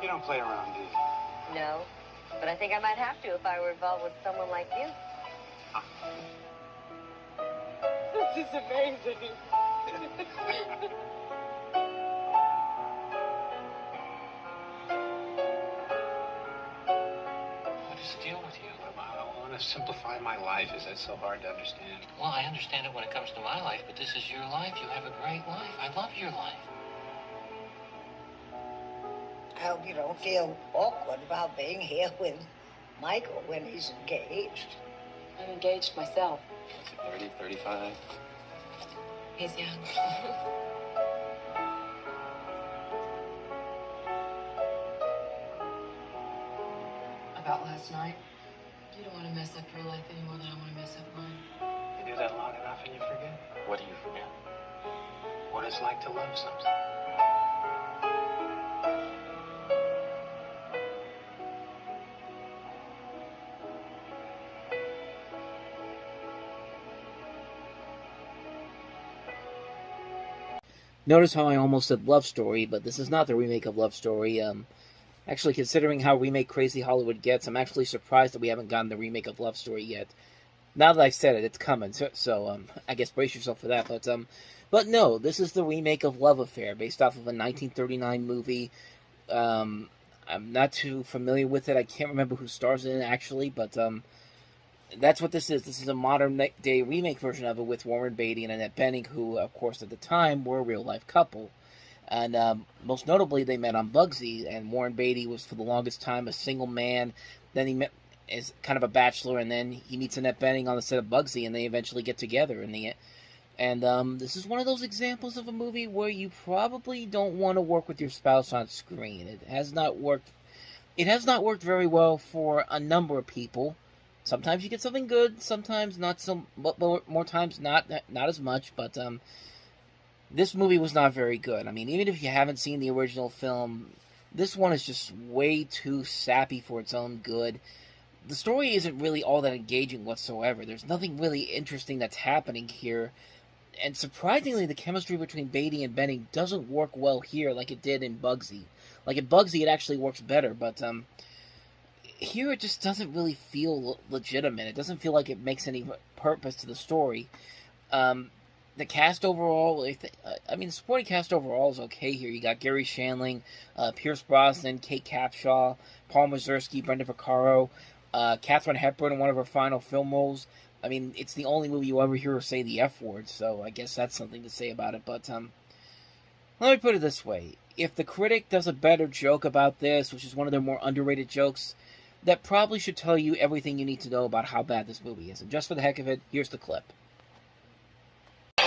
You don't play around, do you? No, but I think I might have to if I were involved with someone like you. This is amazing. What is the deal with you? I want to simplify my life. Is that so hard to understand? Well, I understand it when it comes to my life, but this is your life. You have a great life. I love your life. I hope you don't feel awkward about being here with Michael when he's engaged. I'm engaged myself. Is it 30, 35? He's young. About last night, You don't want to mess up your life any more than I want to mess up mine. You do that long enough and you forget. What do you forget? What it's like to love something. Notice how I almost said Love Story, but this is not the remake of Love Story. Actually, considering how remake Crazy Hollywood gets, I'm actually surprised that we haven't gotten the remake of Love Story yet. Now that I've said it, it's coming, so I guess brace yourself for that. But no, this is the remake of Love Affair, based off of a 1939 movie. I'm not too familiar with it. I can't remember who stars in it, actually, but that's what this is. This is a modern-day remake version of it with Warren Beatty and Annette Bening, who, of course, at the time, were a real-life couple. And most notably, they met on Bugsy, and Warren Beatty was, for the longest time, a single man. Then he met as kind of a bachelor, and then he meets Annette Bening on the set of Bugsy, and they eventually get together in the end. And this is one of those examples of a movie where you probably don't want to work with your spouse on screen. It has not worked very well for a number of people. Sometimes you get something good, sometimes not so, but more times not as much. But this movie was not very good. I mean, even if you haven't seen the original film, this one is just way too sappy for its own good. The story isn't really all that engaging whatsoever. There's nothing really interesting that's happening here. And surprisingly, the chemistry between Beatty and Bening doesn't work well here like it did in Bugsy. Like in Bugsy, it actually works better, but here it just doesn't really feel legitimate. It doesn't feel like it makes any purpose to the story. The cast overall, the supporting cast overall is okay here. You got Gary Shandling, Pierce Brosnan, Kate Capshaw, Paul Mazursky, Brenda Vaccaro, Katharine Hepburn in one of her final film roles. I mean, it's the only movie you'll ever hear her say the F word, so I guess that's something to say about it. But let me put it this way. If The Critic does a better joke about this, which is one of their more underrated jokes, that probably should tell you everything you need to know about how bad this movie is. And just for the heck of it, here's the clip. The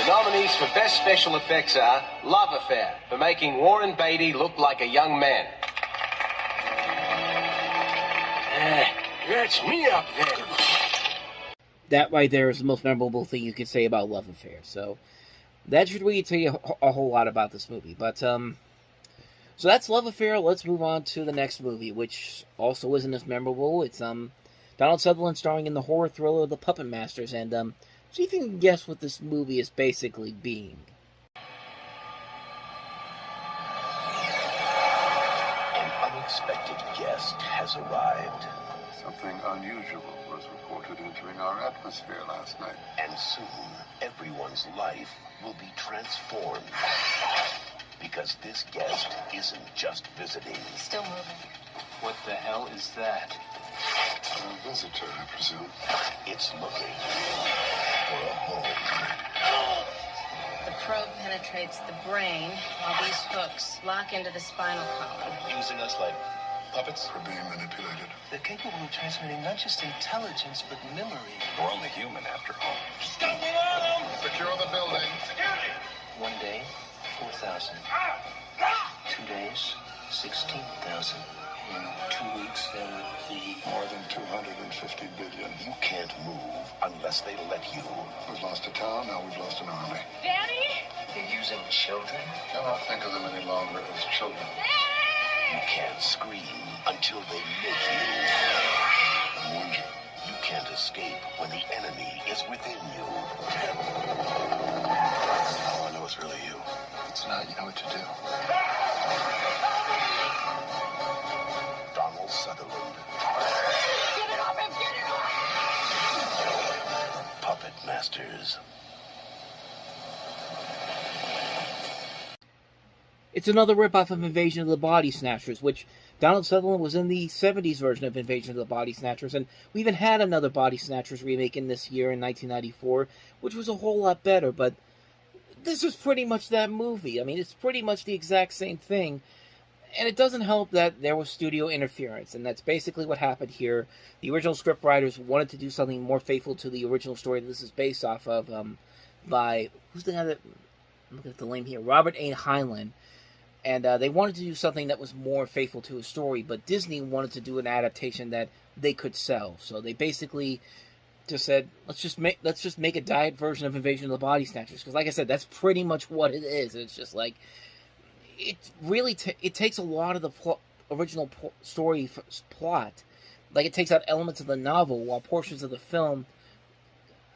nominees for Best Special Effects are Love Affair, for making Warren Beatty look like a young man. That's me up there. That right there is the most memorable thing you could say about Love Affair. So that should really tell you a whole lot about this movie. But so that's Love Affair. Let's move on to the next movie, which also isn't as memorable. It's Donald Sutherland starring in the horror thriller The Puppet Masters, and see if you can guess what this movie is basically being. An unexpected guest has arrived. Something unusual was reported entering our atmosphere last night. And soon, everyone's life will be transformed. Because this guest isn't just visiting. Still moving. What the hell is that? A visitor, I presume. It's looking for a home. The probe penetrates the brain while these hooks lock into the spinal column. Using us like puppets? We're being manipulated. They're capable of transmitting not just intelligence, but memory. We're only human after all. Stop the alarm! Secure the building. Security! 1 day, 4,000. 2 days, 16,000. In 2 weeks, there will be more than 250 billion. You can't move unless they let you. We've lost a town, now we've lost an army. Daddy? You're using children? Cannot think of them any longer as children. You can't scream until they make you. I warned you. You can't escape when the enemy is within you. All I know is really you. If it's not, you know what to do. Donald Sutherland. Get it off him! Get it off! The Puppet Masters. It's another ripoff of Invasion of the Body Snatchers, which Donald Sutherland was in the 70s version of Invasion of the Body Snatchers, and we even had another Body Snatchers remake in this year in 1994, which was a whole lot better, but this is pretty much that movie. I mean, it's pretty much the exact same thing, and it doesn't help that there was studio interference, and that's basically what happened here. The original scriptwriters wanted to do something more faithful to the original story that this is based off of, by, who's the guy that, look at the name here, Robert A. Heinlein. And they wanted to do something that was more faithful to a story, but Disney wanted to do an adaptation that they could sell. So they basically just said, let's just make a diet version of Invasion of the Body Snatchers. Because like I said, that's pretty much what it is. It's just like, it really it takes a lot of the original story plot. Like, it takes out elements of the novel, while portions of the film,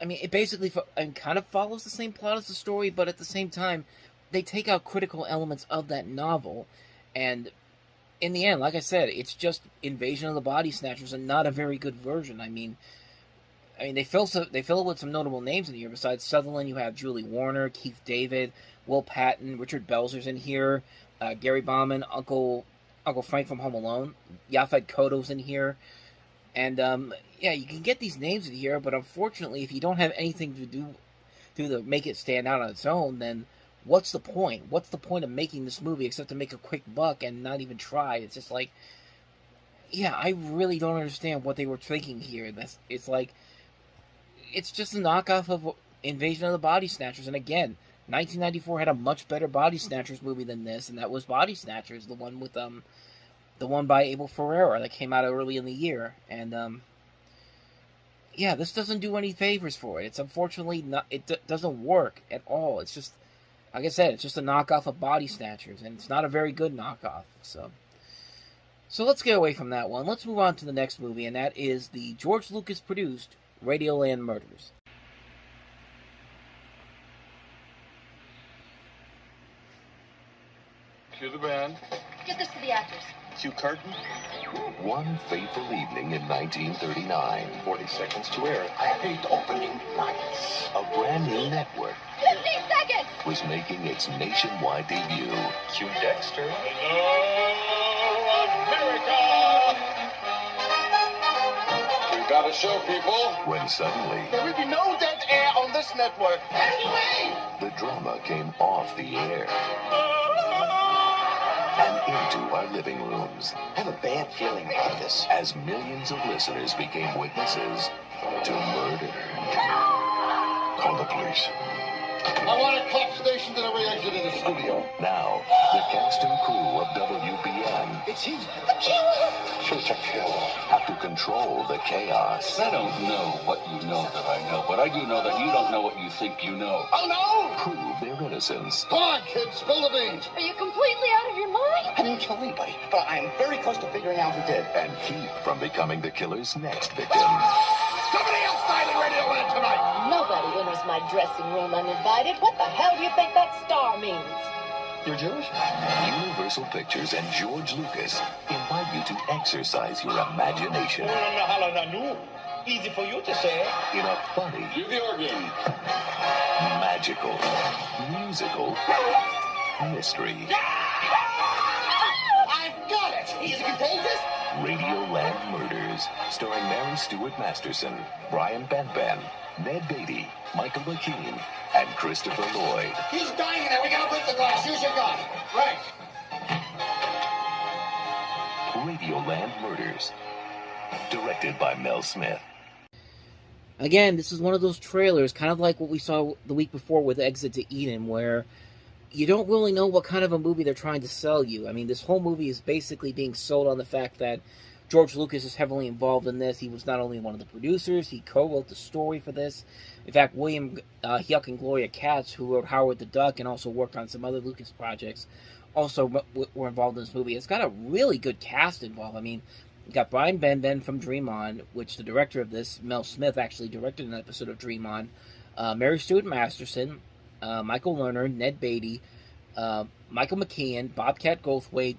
I mean, it basically kind of follows the same plot as the story, but at the same time, they take out critical elements of that novel, and in the end, like I said, it's just Invasion of the Body Snatchers and not a very good version. I mean, they fill it with some notable names in here. Besides Sutherland, you have Julie Warner, Keith David, Will Patton, Richard Belzer's in here, Gary Bauman, Uncle Frank from Home Alone, Yaphet Kotto's in here, and yeah, you can get these names in here, but unfortunately, if you don't have anything to do to make it stand out on its own, then what's the point? What's the point of making this movie except to make a quick buck and not even try? It's just like, yeah, I really don't understand what they were thinking here. It's like, it's just a knockoff of Invasion of the Body Snatchers. And again, 1994 had a much better Body Snatchers movie than this, and that was Body Snatchers, the one with the one by Abel Ferrara that came out early in the year. And yeah, this doesn't do any favors for it. It's unfortunately not. It doesn't work at all. It's just, like I said, it's just a knockoff of Body Snatchers, and it's not a very good knockoff. So let's get away from that one. Let's move on to the next movie, and that is the George Lucas produced Radioland Murders. Cue the band. Get this to the actors. Cue curtain. One fateful evening in 1939. 40 seconds to air. I hate opening nights. A brand new network 50 seconds! was making its nationwide debut. Cue Dexter. Hello, America! We got a show, people. When suddenly, There will be no dead air on this network. Anyway! the drama came off the air and into our living rooms. I have a bad feeling about this. As millions of listeners became witnesses to murder. Call the police. I want a cop stationed at every exit of the studio. Now, the cast and crew of WBN It's him. shoot to kill have to control the chaos. I don't know what you know that I know, but I do know that you don't know what you think you know. Oh, no! Prove their innocence. Come on, kids, spill the beans. Are you completely out of your mind? I didn't kill anybody, but I'm very close to figuring out who did. And keep from becoming the killer's next victim. Somebody else died in Radioland tonight. Nobody enters my dressing room uninvited. What the hell do you think that star means? You're Jewish? Universal Pictures and George Lucas invite you to exercise your imagination Easy for you to say. in a funny, Do the organ. magical, musical mystery. I've got it. Easy contagious. Radioland Murders, starring Mary Stuart Masterson, Brian Benben, Ned Beatty, Michael McKean, and Christopher Lloyd. He's dying in there. We gotta break the glass. Use your gun. Right. Radioland Murders, directed by Mel Smith. Again, this is one of those trailers, kind of like what we saw the week before with Exit to Eden, where you don't really know what kind of a movie they're trying to sell you. I mean, this whole movie is basically being sold on the fact that George Lucas is heavily involved in this. He was not only one of the producers, he co-wrote the story for this. In fact, William Huck and Gloria Katz, who wrote Howard the Duck and also worked on some other Lucas projects, also were involved in this movie. It's got a really good cast involved. I mean, you got Brian Benben from Dream On, which the director of this, Mel Smith, actually directed an episode of Dream On. Mary Stuart Masterson, Michael Lerner, Ned Beatty, Michael McKean, Bobcat Goldthwait,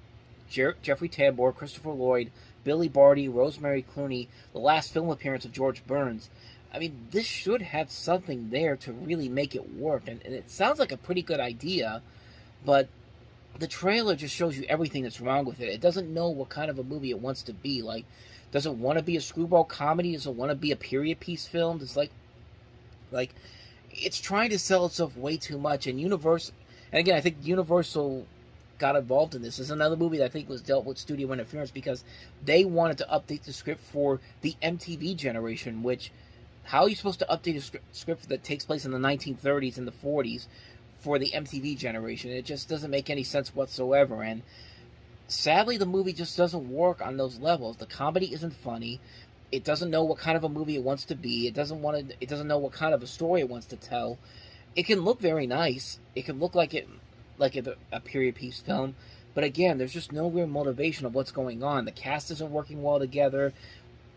Jeffrey Tambor, Christopher Lloyd, Billy Barty, Rosemary Clooney, the last film appearance of George Burns. I mean, this should have something there to really make it work. And it sounds like a pretty good idea, but the trailer just shows you everything that's wrong with it. It doesn't know what kind of a movie it wants to be. Like, does it want to be a screwball comedy? Does it want to be a period piece film? It's like it's trying to sell itself way too much. And Universal, and again, I think Universal got involved in this. This is another movie that I think was dealt with studio interference because they wanted to update the script for the MTV generation, which, how are you supposed to update a script that takes place in the 1930s and the 40s for the MTV generation. It just doesn't make any sense whatsoever, and sadly, the movie just doesn't work on those levels. The comedy isn't funny. It doesn't know what kind of a movie it wants to be. It doesn't know what kind of a story it wants to tell. It can look very nice. It can look like a period piece film, but again, there's just no real motivation of what's going on. The cast isn't working well together.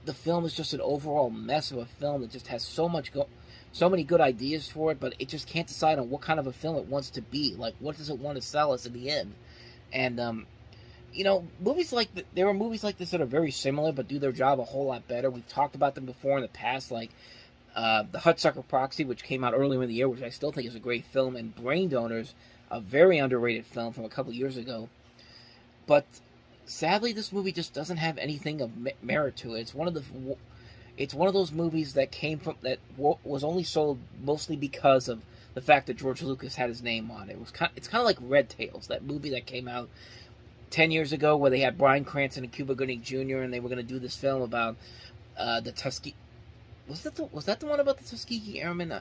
The film is just an overall mess of a film that just has so many good ideas for it, but it just can't decide on what kind of a film it wants to be. Like, what does it want to sell us in the end? And movies like there are movies like this that are very similar but do their job a whole lot better. We've talked about them before in the past, like the Hudsucker Proxy, which came out earlier in the year, which I still think is a great film, and Brain Donors, a very underrated film from a couple years ago. But sadly, this movie just doesn't have anything of merit to it. It's one of those movies that was only sold mostly because of the fact that George Lucas had his name on it. It's kind of like Red Tails, that movie that came out 10 years ago where they had Bryan Cranston and Cuba Gooding Jr. and they were going to do this film about the Tuskegee. Was that the one about the Tuskegee Airmen?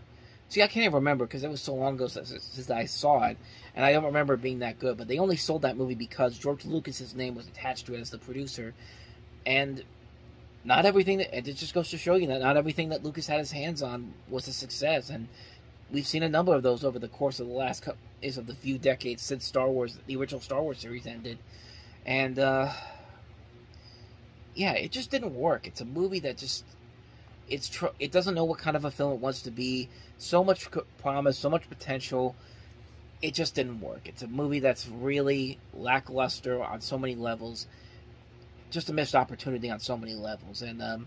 See, I can't even remember because it was so long ago since I saw it, and I don't remember it being that good. But they only sold that movie because George Lucas's name was attached to it as the producer, and not everything. It just goes to show you that not everything that Lucas had his hands on was a success, and we've seen a number of those over the course of the few decades since Star Wars, the original Star Wars series ended, and it just didn't work. It's a movie that just it doesn't know what kind of a film it wants to be. So much promise, so much potential. It just didn't work. It's a movie that's really lackluster on so many levels. Just a missed opportunity on so many levels. And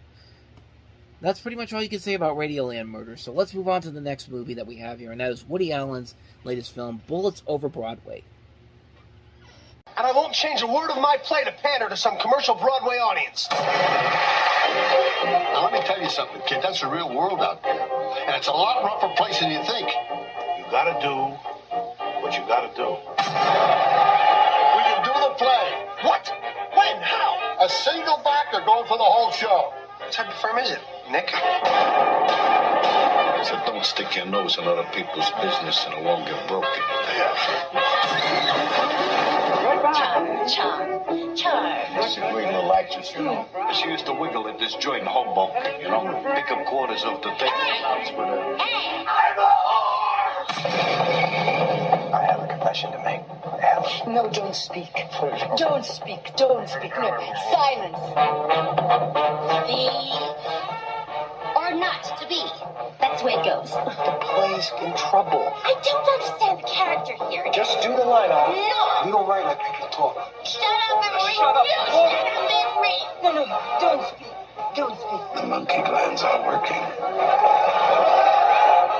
that's pretty much all you can say about Radioland Murders. So let's move on to the next movie that we have here, and that is Woody Allen's latest film, Bullets Over Broadway. And I won't change a word of my play to pander to some commercial Broadway audience. Now, let me tell you something, kid. That's the real world out there. And it's a lot rougher place than you think. You gotta do what you gotta do. We can do the play. What? When? How? A single backer going for the whole show. What type of firm is it, Nick? So don't stick your nose in other people's business and it won't get broken. Charm. She's a great little actress, you know. She used to wiggle at this joint in Hoboken, you know. Pick up quarters off the table. I'm a whore! I have a confession to make. Ellen. No, don't speak. Don't speak. Don't speak. No, silence. Be or not to be. That's the way it goes. The play's in trouble. I don't understand the character here. Just do the line, Al. No. You don't write like people talk. Shut up and read. Shut up. You shut up and read. No, don't speak. Don't speak. The monkey glands are working.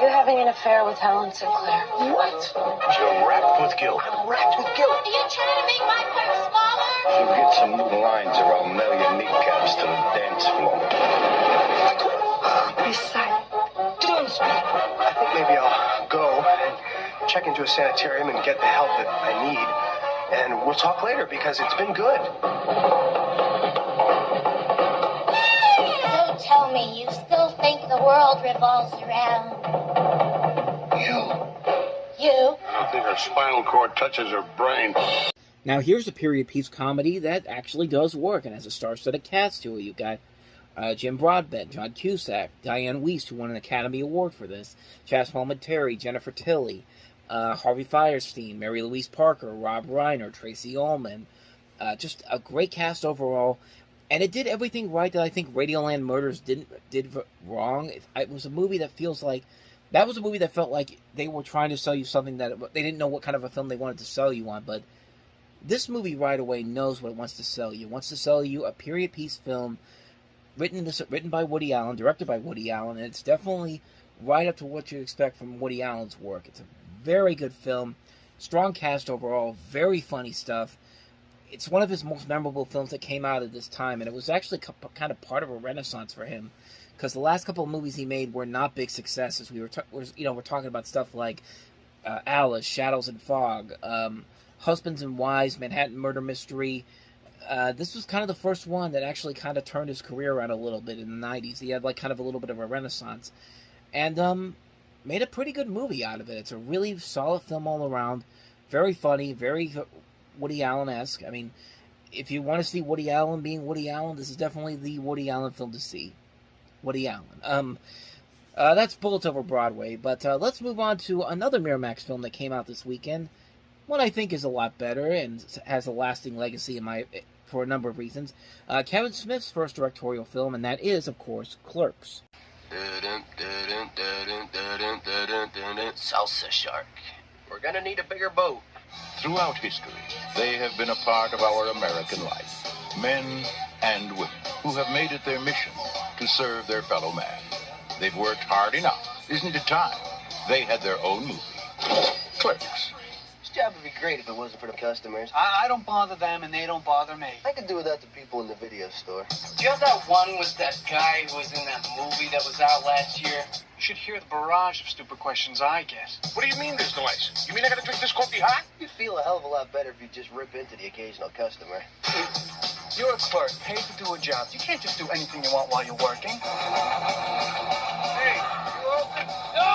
You're having an affair with Helen Sinclair. What? You're wrapped with guilt. I'm wrapped with guilt. Are you trying to make my part smaller? You get some new lines or I'll nail your kneecaps to the dance floor. Be silent. Don't speak. I think maybe I'll go and check into a sanitarium and get the help that I need. And we'll talk later because it's been good. So tell me, you still think the world revolves around you? I don't think her spinal cord touches her brain. Now here's a period piece comedy that actually does work and has a star-studded cast to it. You've got Jim Broadbent, John Cusack, Diane Wiest, who won an Academy Award for this, Chas Palminteri, Jennifer Tilly, Harvey Fierstein, Mary Louise Parker, Rob Reiner, Tracy Ullman. Just a great cast overall. And it did everything right that I think Radioland Murders did wrong. It was a movie that feels like... That was a movie that felt like they were trying to sell you something that... They didn't know what kind of a film they wanted to sell you on, but this movie right away knows what it wants to sell you. It wants to sell you a period piece film written by Woody Allen, directed by Woody Allen, and it's definitely right up to what you expect from Woody Allen's work. It's a very good film, strong cast overall, very funny stuff. It's one of his most memorable films that came out at this time, and it was actually kind of part of a renaissance for him, because the last couple of movies he made were not big successes. We're talking about stuff like Alice, Shadows and Fog, Husbands and Wives, Manhattan Murder Mystery. This was kind of the first one that actually kind of turned his career around a little bit in the 90s. He had like kind of a little bit of a renaissance. And made a pretty good movie out of it. It's a really solid film all around. Very funny, very Woody Allen-esque. I mean, if you want to see Woody Allen being Woody Allen, this is definitely the Woody Allen film to see. Woody Allen. That's Bullets Over Broadway, but let's move on to another Miramax film that came out this weekend. One I think is a lot better and has a lasting legacy for a number of reasons. Kevin Smith's first directorial film, and that is, of course, Clerks. Salsa shark. We're gonna need a bigger boat. Throughout history, they have been a part of our American life. Men and women who have made it their mission to serve their fellow man. They've worked hard enough. Isn't it time they had their own movie? Clerks. This job would be great if it wasn't for the customers. I don't bother them, and they don't bother me. I could do without the people in the video store. Do you have that one with that guy who was in that movie that was out last year? You should hear the barrage of stupid questions I get. What do you mean there's no ice? You mean I gotta drink this coffee hot? You'd feel a hell of a lot better if you just rip into the occasional customer. You're a clerk, paid to do a job. You can't just do anything you want while you're working. Hey, you open? No!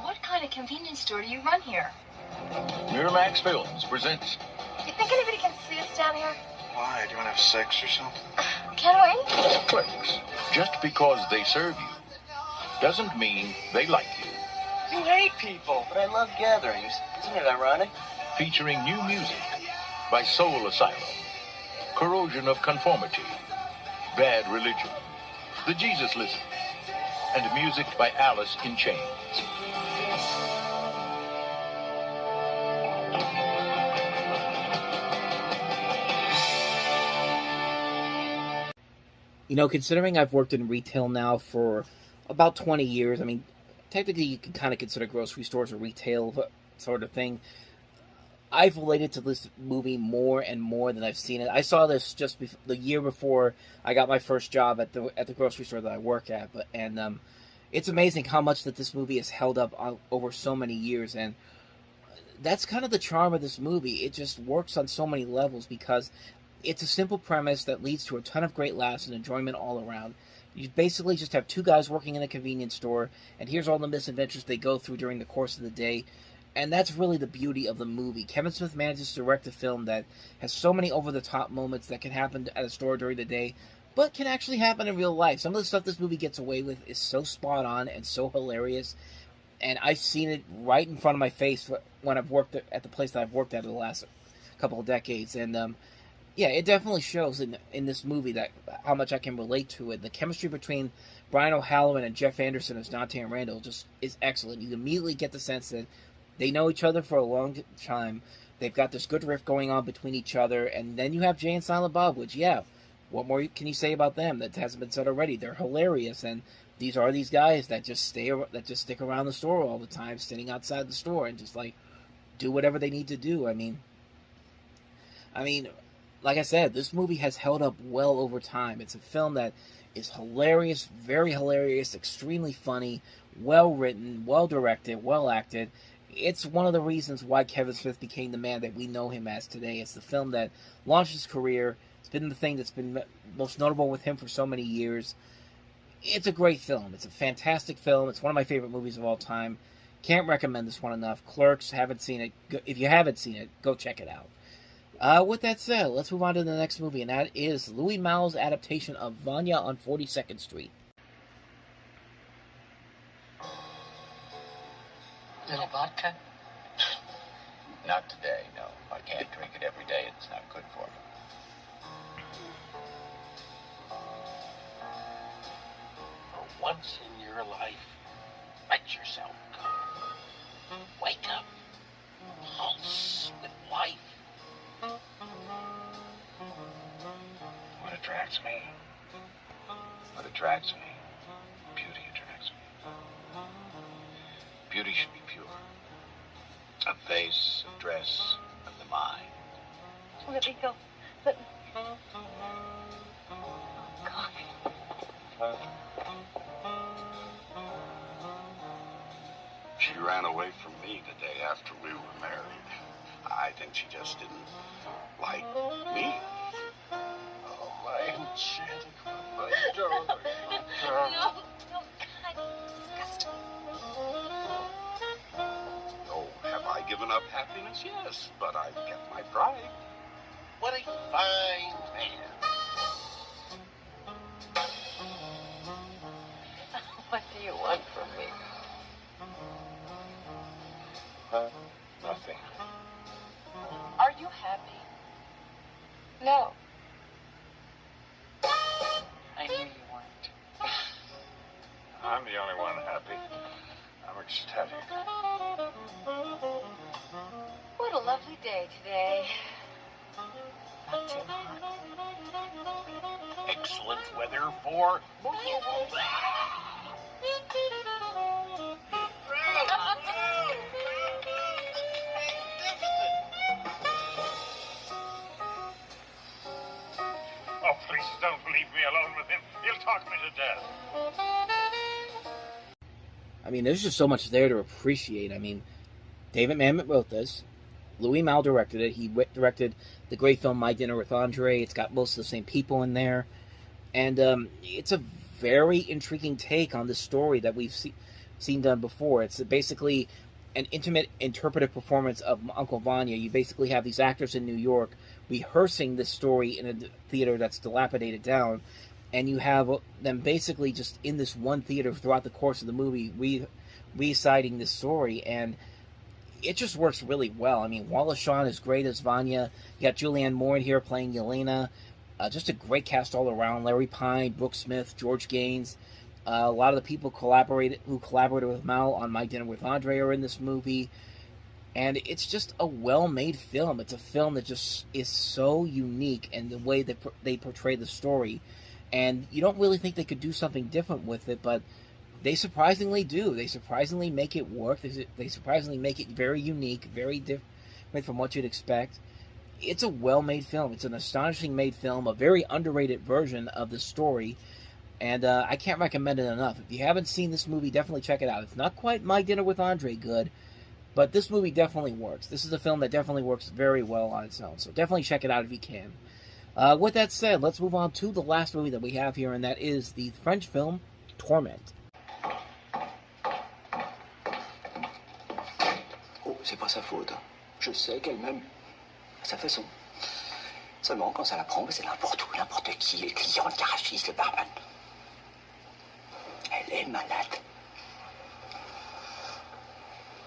What kind of convenience store do you run here? Miramax Films presents. You think anybody can see us down here? Why? Do you want to have sex or something? Can we? Clerks. Just because they serve you doesn't mean they like you. You hate people. But I love gatherings. Isn't it ironic? Featuring new music by Soul Asylum, Corrosion of Conformity, Bad Religion, The Jesus Listen, and music by Alice in Chains. You know, considering I've worked in retail now for about 20 years, I mean, technically you can kind of consider grocery stores a retail sort of thing. I've related to this movie more and more than I've seen it. I saw this just the year before I got my first job at the grocery store that I work at, and it's amazing how much that this movie has held up over so many years, and that's kind of the charm of this movie. It just works on so many levels because it's a simple premise that leads to a ton of great laughs and enjoyment all around. You basically just have two guys working in a convenience store, and here's all the misadventures they go through during the course of the day. And that's really the beauty of the movie. Kevin Smith manages to direct a film that has so many over-the-top moments that can happen at a store during the day, but can actually happen in real life. Some of the stuff this movie gets away with is so spot on and so hilarious, and I've seen it right in front of my face when I've worked at the place that I've worked at in the last couple of decades. And yeah, it definitely shows in this movie that how much I can relate to it. The chemistry between Brian O'Halloran and Jeff Anderson as Dante and Randall just is excellent. You immediately get the sense that they know each other for a long time. They've got this good riff going on between each other. And then you have Jay and Silent Bob, which, yeah, what more can you say about them that hasn't been said already? They're hilarious, and these are these guys that just stick around the store all the time, sitting outside the store and just, like, do whatever they need to do. I mean, like I said, this movie has held up well over time. It's a film that is hilarious, very hilarious, extremely funny, well written, well directed, well acted. It's one of the reasons why Kevin Smith became the man that we know him as today. It's the film that launched his career. It's been the thing that's been most notable with him for so many years. It's a great film. It's a fantastic film. It's one of my favorite movies of all time. Can't recommend this one enough. Clerks, haven't seen it. If you haven't seen it, go check it out. With that said, let's move on to the next movie, and that is Louis Malle's adaptation of Vanya on 42nd Street. Little vodka? Not today, no. I can't drink it every day. It's not good for me. For once in your life, let yourself go. Wake up. Pulse with life. What attracts me? What attracts me? Beauty attracts me. Beauty should be pure. A face, a dress, of the mind. Let me go. Let me... God. She ran away from me the day after we were married. I think she just didn't like me. Oh, my enchanted, my darling, my darling. No, God, disgusting. Oh, have I given up happiness? Yes, but I've kept my pride. What a fine man. What do you want from me? Nothing. Are you happy? No. I knew you weren't. I'm the only one happy. I'm ecstatic. What a lovely day today. Not too hot. Excellent weather for... Oh, please don't leave me alone with him. He'll talk me to death. I mean, there's just so much there to appreciate. I mean, David Mamet wrote this. Louis Malle directed it. He directed the great film My Dinner with Andre. It's got most of the same people in there. And it's a very intriguing take on the story that we've seen done before. It's basically an intimate interpretive performance of Uncle Vanya. You basically have these actors in New York rehearsing this story in a theater that's dilapidated down, and you have them basically just in this one theater throughout the course of the movie reciting this story, and it just works really well. I mean, Wallace Shawn is great as Vanya. You got Julianne Moore in here playing Yelena. Just a great cast all around. Larry Pine, Brooke Smith, George Gaines. A lot of the people who collaborated with Mal on My Dinner with Andre are in this movie. And it's just a well-made film. It's a film that just is so unique in the way that they portray the story. And you don't really think they could do something different with it, but they surprisingly do. They surprisingly make it work. They surprisingly make it very unique, very different from what you'd expect. It's a well-made film. It's an astonishing made film, a very underrated version of the story. And I can't recommend it enough. If you haven't seen this movie, definitely check it out. It's not quite My Dinner with Andre good, but this movie definitely works. This is a film that definitely works very well on its own. So definitely check it out if you can. With that said, let's move on to the last movie that we have here, and that is the French film Torment. Oh, c'est pas sa faute. Je sais qu'elle m'aime à sa façon. Seulement, quand ça la prend, c'est n'importe où, n'importe qui, les clients, le garagiste, le barman. Elle est malade.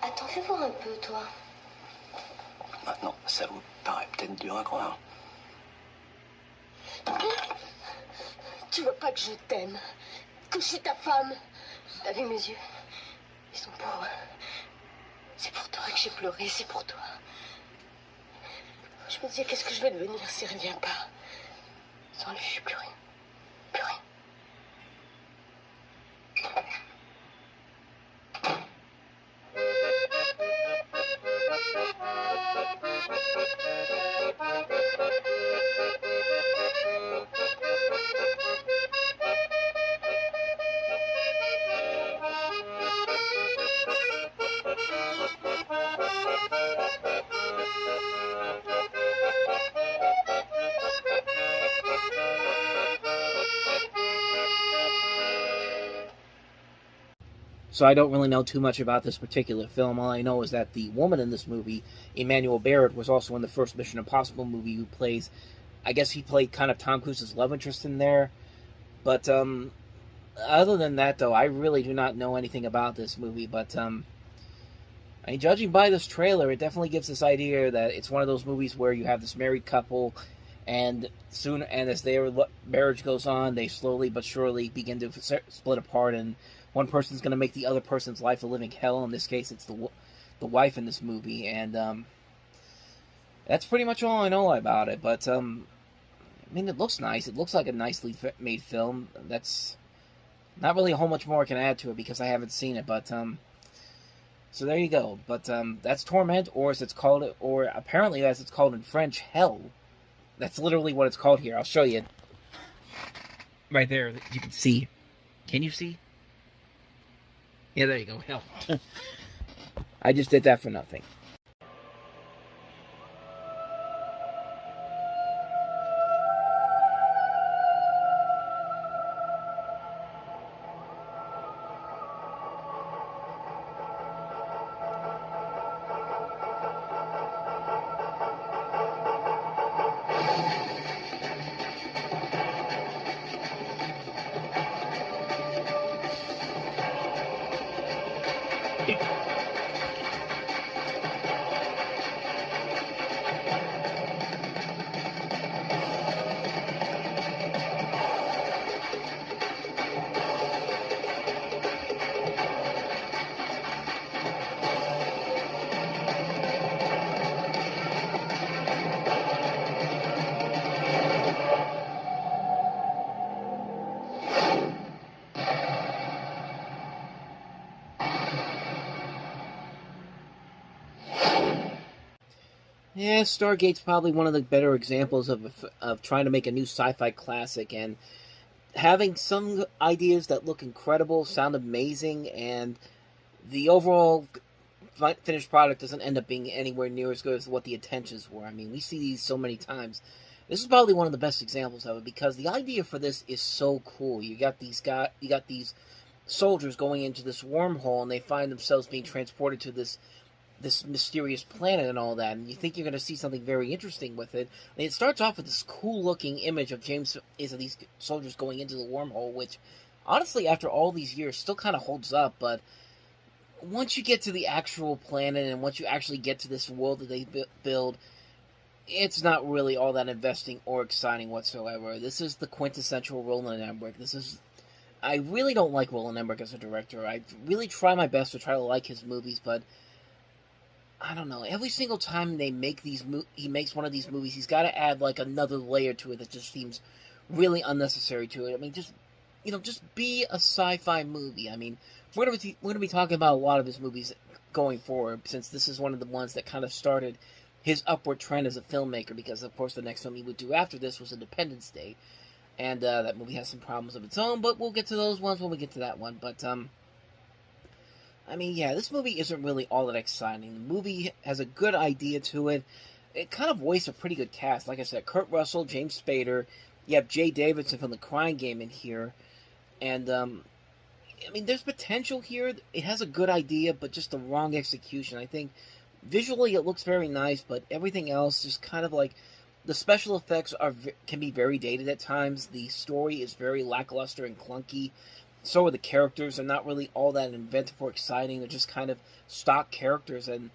Attends, fais voir un peu, toi. Maintenant, ça vous paraît peut-être dur à croire. Tu veux pas que je t'aime, que je suis ta femme. T'as vu mes yeux? Ils sont pour... C'est pour toi que j'ai pleuré, c'est pour toi. Je me disais, qu'est-ce que je vais devenir s'il ne revient pas? Sans lui, je suis plus rien. Plus rien. So I don't really know too much about this particular film. All I know is that the woman in this movie, Emmanuel Barrett, was also in the first Mission Impossible movie, who plays, I guess he played kind of Tom Cruise's love interest in there. But other than that, though, I really do not know anything about this movie. But I mean, judging by this trailer, it definitely gives this idea that it's one of those movies where you have this married couple, and as their marriage goes on, they slowly but surely begin to split apart, and one person's going to make the other person's life a living hell. In this case, it's the wife in this movie, and that's pretty much all I know about it. But I mean, it looks nice. It looks like a nicely made film. That's not really a whole much more I can add to it because I haven't seen it. But so there you go. But that's Torment, or as it's called, or apparently as it's called in French, Hell. That's literally what it's called here. I'll show you. Right there, you can see. Can you see? Yeah, there you go. Hell. I just did that for nothing. Yeah, Stargate's probably one of the better examples of trying to make a new sci-fi classic and having some ideas that look incredible, sound amazing, and the overall finished product doesn't end up being anywhere near as good as what the intentions were. I mean, we see these so many times. This is probably one of the best examples of it because the idea for this is so cool. You got these soldiers going into this wormhole, and they find themselves being transported to this mysterious planet and all that, and you think you're going to see something very interesting with it. And it starts off with this cool-looking image of these soldiers going into the wormhole, which, honestly, after all these years, still kind of holds up, but once you get to the actual planet and once you actually get to this world that they build, it's not really all that investing or exciting whatsoever. This is the quintessential Roland Emmerich. I really don't like Roland Emmerich as a director. I really try my best to try to like his movies, but I don't know. Every single time he makes one of these movies, he's got to add like another layer to it that just seems really unnecessary to it. I mean, just be a sci-fi movie. I mean, we're gonna be talking about a lot of his movies going forward, since this is one of the ones that kind of started his upward trend as a filmmaker. Because of course, the next film he would do after this was Independence Day, and that movie has some problems of its own. But we'll get to those ones when we get to that one. But I mean, yeah, this movie isn't really all that exciting. The movie has a good idea to it. It kind of wastes a pretty good cast. Like I said, Kurt Russell, James Spader. You have Jay Davidson from The Crying Game in here. And, I mean, there's potential here. It has a good idea, but just the wrong execution. I think visually it looks very nice, but everything else just kind of like... The special effects can be very dated at times. The story is very lackluster and clunky. So are the characters. They're not really all that inventive or exciting. They're just kind of stock characters, and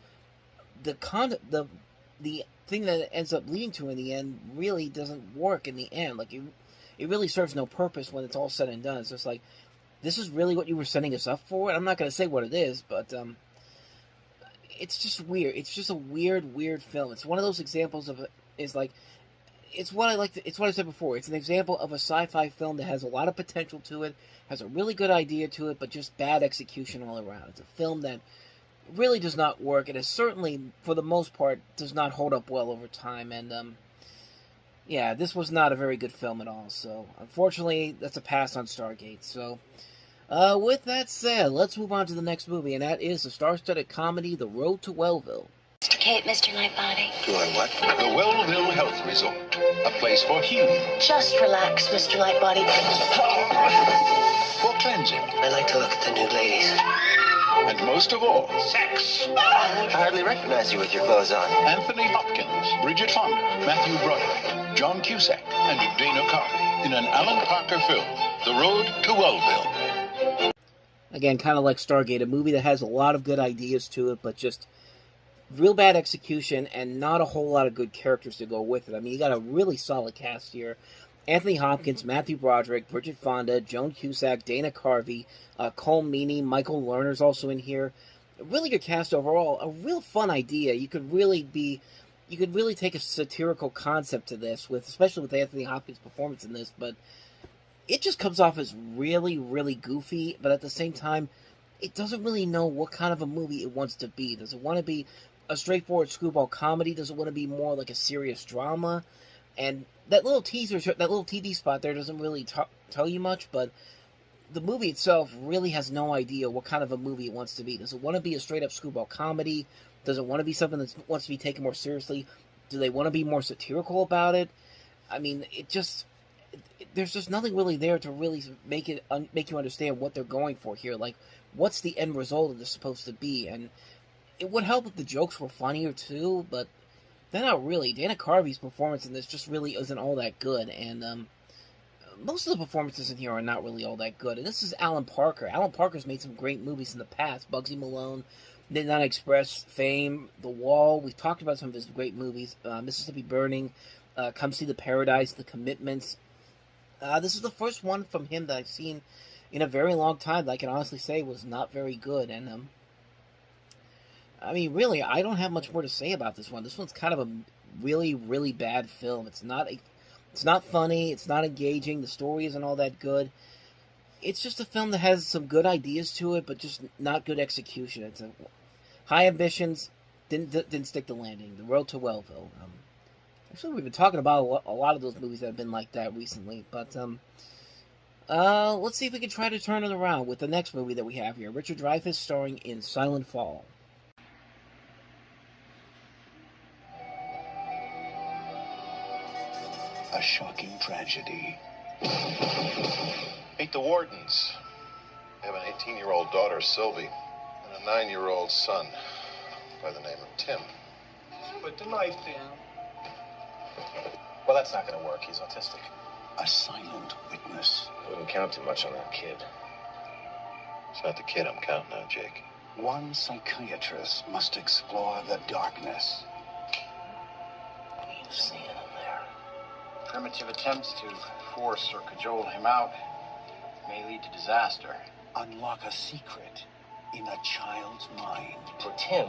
the thing that it ends up leading to in the end really doesn't work in the end. Like it really serves no purpose when it's all said and done. It's just like, this is really what you were setting us up for? And I'm not going to say what it is, but it's just weird. It's just a weird film. It's one of those examples of it's what I said before. It's an example of a sci-fi film that has a lot of potential to it, has a really good idea to it, but just bad execution all around. It's a film that really does not work, and it certainly, for the most part, does not hold up well over time. And yeah, this was not a very good film at all. So unfortunately, that's a pass on Stargate. So with that said, let's move on to the next movie, and that is the star-studded comedy The Road to Wellville. Mr. Kate, Mr. Lightbody. To our what? The Wellville Health Resort. A place for healing. Just relax, Mr. Lightbody. For cleansing. I like to look at the nude ladies. And most of all, sex. I hardly recognize you with your clothes on. Anthony Hopkins, Bridget Fonda, Matthew Broderick, John Cusack, and Dana Carvey in an Alan Parker film, The Road to Wellville. Again, kind of like Stargate, a movie that has a lot of good ideas to it, but just real bad execution and not a whole lot of good characters to go with it. I mean, you got a really solid cast here. Anthony Hopkins, Matthew Broderick, Bridget Fonda, Joan Cusack, Dana Carvey, Cole Meany, Michael Lerner's also in here. A really good cast overall. A real fun idea. You could really take a satirical concept to this, especially with Anthony Hopkins' performance in this, but it just comes off as really, really goofy, but at the same time, it doesn't really know what kind of a movie it wants to be. Does it want to be a straightforward screwball comedy? Does it want to be more like a serious drama? And that little teaser, that little TV spot there doesn't really tell you much, but the movie itself really has no idea what kind of a movie it wants to be. Does it want to be a straight-up screwball comedy? Does it want to be something that wants to be taken more seriously? Do they want to be more satirical about it? I mean, there's just nothing really there to really make you understand what they're going for here. Like, what's the end result of this supposed to be? And it would help if the jokes were funnier too, but they're not really. Dana Carvey's performance in this just really isn't all that good. And most of the performances in here are not really all that good. And this is Alan Parker. Alan Parker's made some great movies in the past. Bugsy Malone, Midnight Express, Fame, The Wall. We've talked about some of his great movies. Mississippi Burning, Come See the Paradise, The Commitments. This is the first one from him that I've seen in a very long time that I can honestly say was not very good. And, I mean, really, I don't have much more to say about this one. This one's kind of a really, really bad film. It's not funny. It's not engaging. The story isn't all that good. It's just a film that has some good ideas to it, but just not good execution. It's high ambitions, didn't stick the landing. The Road to Wellville. Actually, we've been talking about a lot of those movies that have been like that recently. But let's see if we can try to turn it around with the next movie that we have here. Richard Dreyfuss starring in Silent Fall. A shocking tragedy. Meet the Wardens. They have an 18-year-old daughter, Sylvie, and a 9-year-old son by the name of Tim. Put the knife down. Well, that's not going to work. He's autistic. A silent witness. I wouldn't count too much on that kid. It's not the kid I'm counting on, Jake. One psychiatrist must explore the darkness. What are you seeing in there? Primitive attempts to force or cajole him out may lead to disaster. Unlock a secret in a child's mind. For Tim,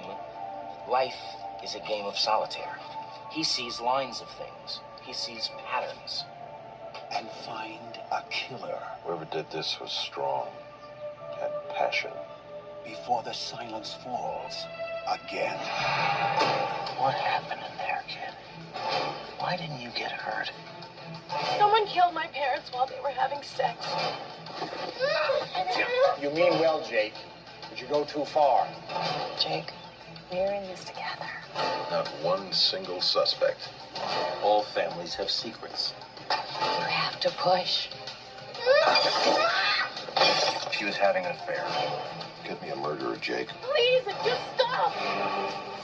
life is a game of solitaire. He sees lines of things. He sees patterns. And find a killer. Whoever did this was strong, had passion. Before the silence falls again. What happened in there, kid? Why didn't you get hurt? Someone killed my parents while they were having sex. You mean well, Jake, but you go too far. Jake, we're in this together. Not one single suspect. All families have secrets. You have to push. She was having an affair. Get me a murderer, Jake. Please, just stop.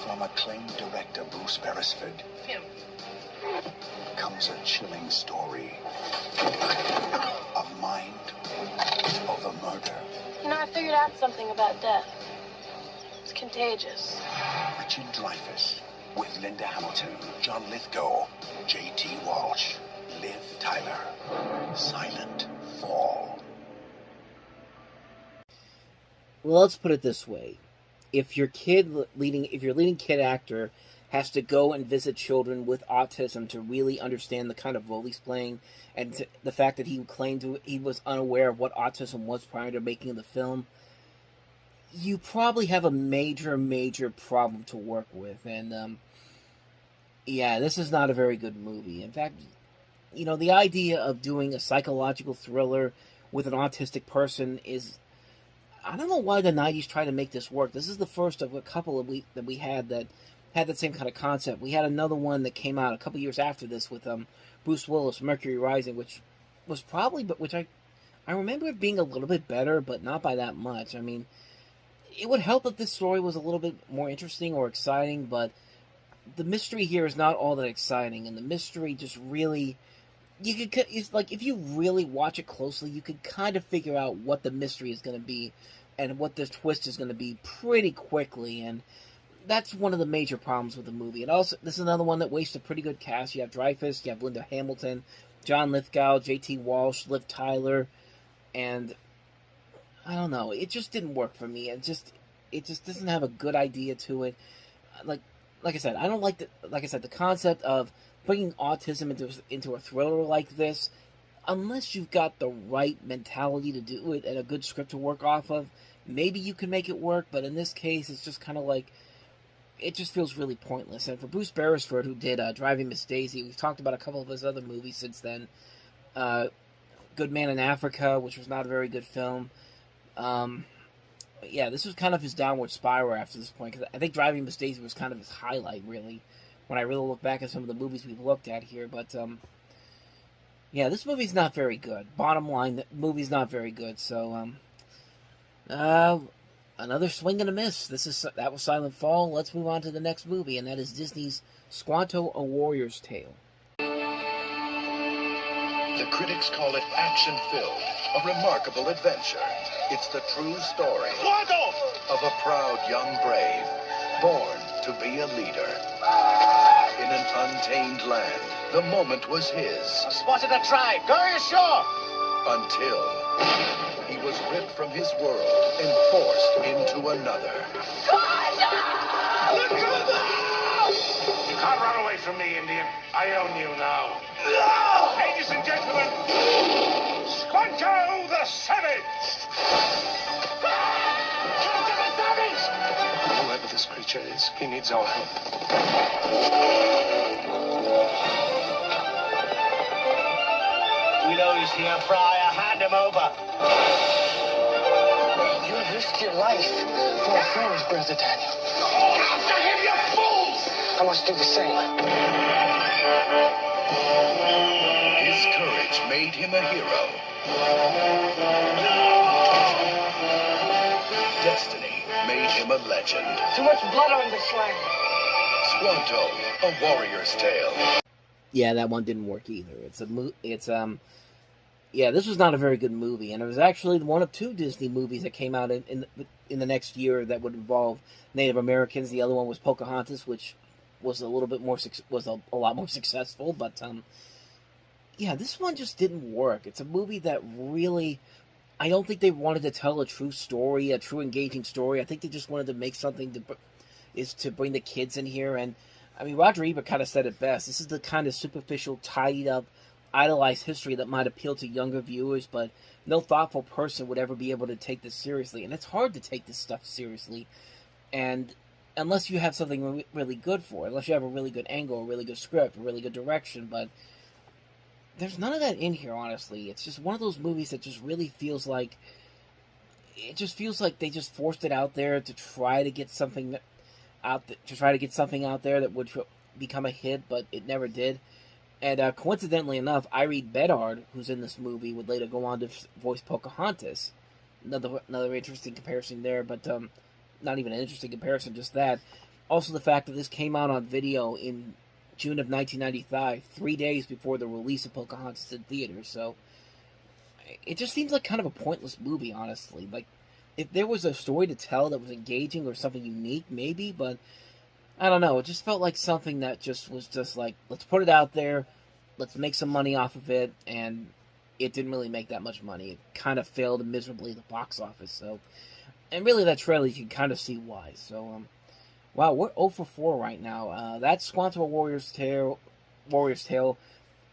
From acclaimed director Bruce Beresford comes a chilling story of mind over murder. You know, I figured out something about death. It's contagious. Richard Dreyfuss with Linda Hamilton, John Lithgow, J.T. Walsh, Liv Tyler. Silent Fall. Well, let's put it this way: if your leading kid actor has to go and visit children with autism to really understand the kind of role he's playing, and the fact that he claimed he was unaware of what autism was prior to making the film, you probably have a major problem to work with. And yeah, this is not a very good movie. In fact, you know, the idea of doing a psychological thriller with an autistic person is, I don't know why the 90s tried to make this work. This is the first of a couple that we had that had that same kind of concept. We had another one that came out a couple years after this with Bruce Willis, Mercury Rising, which was probably, but which I remember it being a little bit better, but not by that much. I mean, it would help if this story was a little bit more interesting or exciting, but the mystery here is not all that exciting, and the mystery just really, it's like if you really watch it closely, you could kind of figure out what the mystery is going to be and what the twist is going to be pretty quickly, and that's one of the major problems with the movie. And also, this is another one that wastes a pretty good cast. You have Dreyfuss, you have Linda Hamilton, John Lithgow, J.T. Walsh, Liv Tyler, and I don't know. It just didn't work for me. It just doesn't have a good idea to it. Like I said, I don't like the concept of bringing autism into a thriller like this, unless you've got the right mentality to do it and a good script to work off of. Maybe you can make it work, but in this case, it's just kind of like, it just feels really pointless. And for Bruce Beresford, who did Driving Miss Daisy, we've talked about a couple of his other movies since then. Good Man in Africa, which was not a very good film. Yeah, this was kind of his downward spiral after this point, because I think Driving Miss Daisy was kind of his highlight, really, when I really look back at some of the movies we've looked at here. But, yeah, this movie's not very good. Bottom line, the movie's not very good. So, another swing and a miss. That was Silent Fall. Let's move on to the next movie, and that is Disney's Squanto: A Warrior's Tale. The critics call it action-filled, a remarkable adventure. It's the true story of a proud young brave, born to be a leader. In an untamed land, the moment was his. I spotted a tribe. Go ashore. Until he was ripped from his world and forced into another. You can't run away from me, Indian. I own you now. Ladies and gentlemen, Squanto the Savage! Whoever this creature is, he needs our help. We know he's here, Friar. Hand him over. You have risked your life for a friend, Brother Daniel. After him, you fools! I must do the same. His courage made him a hero. Destiny made him a legend. Too much blood on this land. Squanto, a warrior's tale. Yeah, that one didn't work either. Yeah, this was not a very good movie, and it was actually one of 2 Disney movies that came out in the next year that would involve Native Americans. The other one was Pocahontas, which was a little bit more a lot more successful, but yeah, this one just didn't work. It's a movie that really, I don't think they wanted to tell a true story, a true engaging story. I think they just wanted to make something to bring the kids in here. And I mean, Roger Ebert kind of said it best. This is the kind of superficial, tidied up, idolized history that might appeal to younger viewers, but no thoughtful person would ever be able to take this seriously. And it's hard to take this stuff seriously, and unless you have something really good for it, unless you have a really good angle, a really good script, a really good direction. But there's none of that in here, honestly. It's just one of those movies that just really feels like, it just feels like they just forced it out there to try to get something out there that would become a hit, but it never did. And coincidentally enough, Irene Bedard, who's in this movie, would later go on to voice Pocahontas. Another interesting comparison there, but not even an interesting comparison, just that. Also, the fact that this came out on video in June of 1995, 3 days before the release of Pocahontas in theaters. So it just seems like kind of a pointless movie, honestly. Like, if there was a story to tell that was engaging or something unique, maybe, but I don't know. It just felt like something that just was just like, let's put it out there, let's make some money off of it, and it didn't really make that much money. It kind of failed miserably at the box office. So, and really, that trailer, you can kind of see why. So, wow, we're 0 for 4 right now. That's Squanto, Warrior's Tale.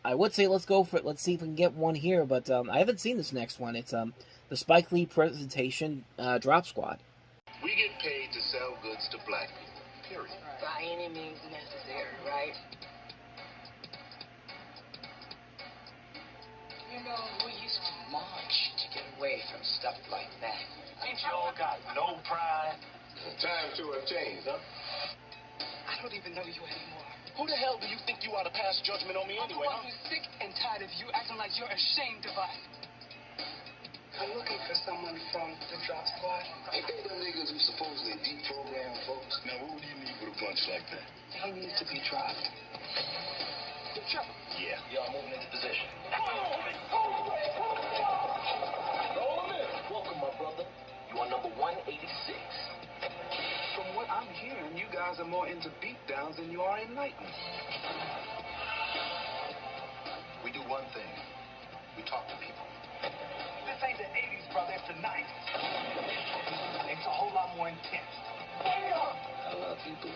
I would say let's go for it. Let's see if we can get one here, but I haven't seen this next one. It's the Spike Lee presentation, Drop Squad. We get paid to sell goods to black people. Period. By any means necessary, right? You know, we used to march to get away from stuff like that. Ain't you all got no pride? Times to have changed, huh? I don't even know you anymore. Who the hell do you think you are to pass judgment on me anyway, huh? I'm sick and tired of you acting like you're ashamed of us. I'm looking for someone from the Drop Squad. Ain't they them niggas who supposedly deprogram folks? Now, what would you need with a bunch like that? He needs to be dropped. Yeah. Y'all moving into position. Roll him in. Welcome, my brother. You are number 186. From what I'm hearing, you guys are more into beatdowns than you are enlightened. We do one thing. We talk to people. This ain't the 80s, brother. It's the 90s. It's a whole lot more intense. I love you, boo,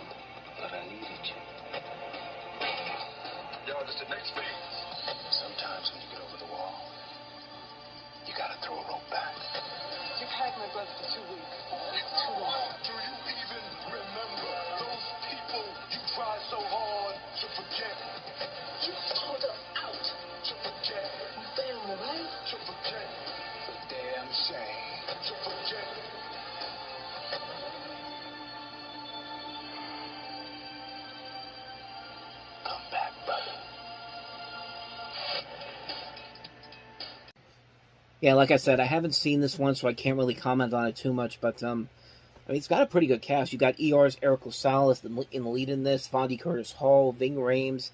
but I needed you. Y'all, just the next phase. Sometimes when you get over the wall, you gotta throw a rope back. You've had my brother for 2 weeks. That's too long. Do you even remember those people you tried so hard to forget? You sold us out. To forget. We family, right? To forget. The damn shame. To forget. Come back, brother. Yeah, like I said, I haven't seen this one, so I can't really comment on it too much, but I mean, it's got a pretty good cast. You got ER's Eric Gonzalez in the lead in this, Fondy Curtis Hall, Ving Rhames,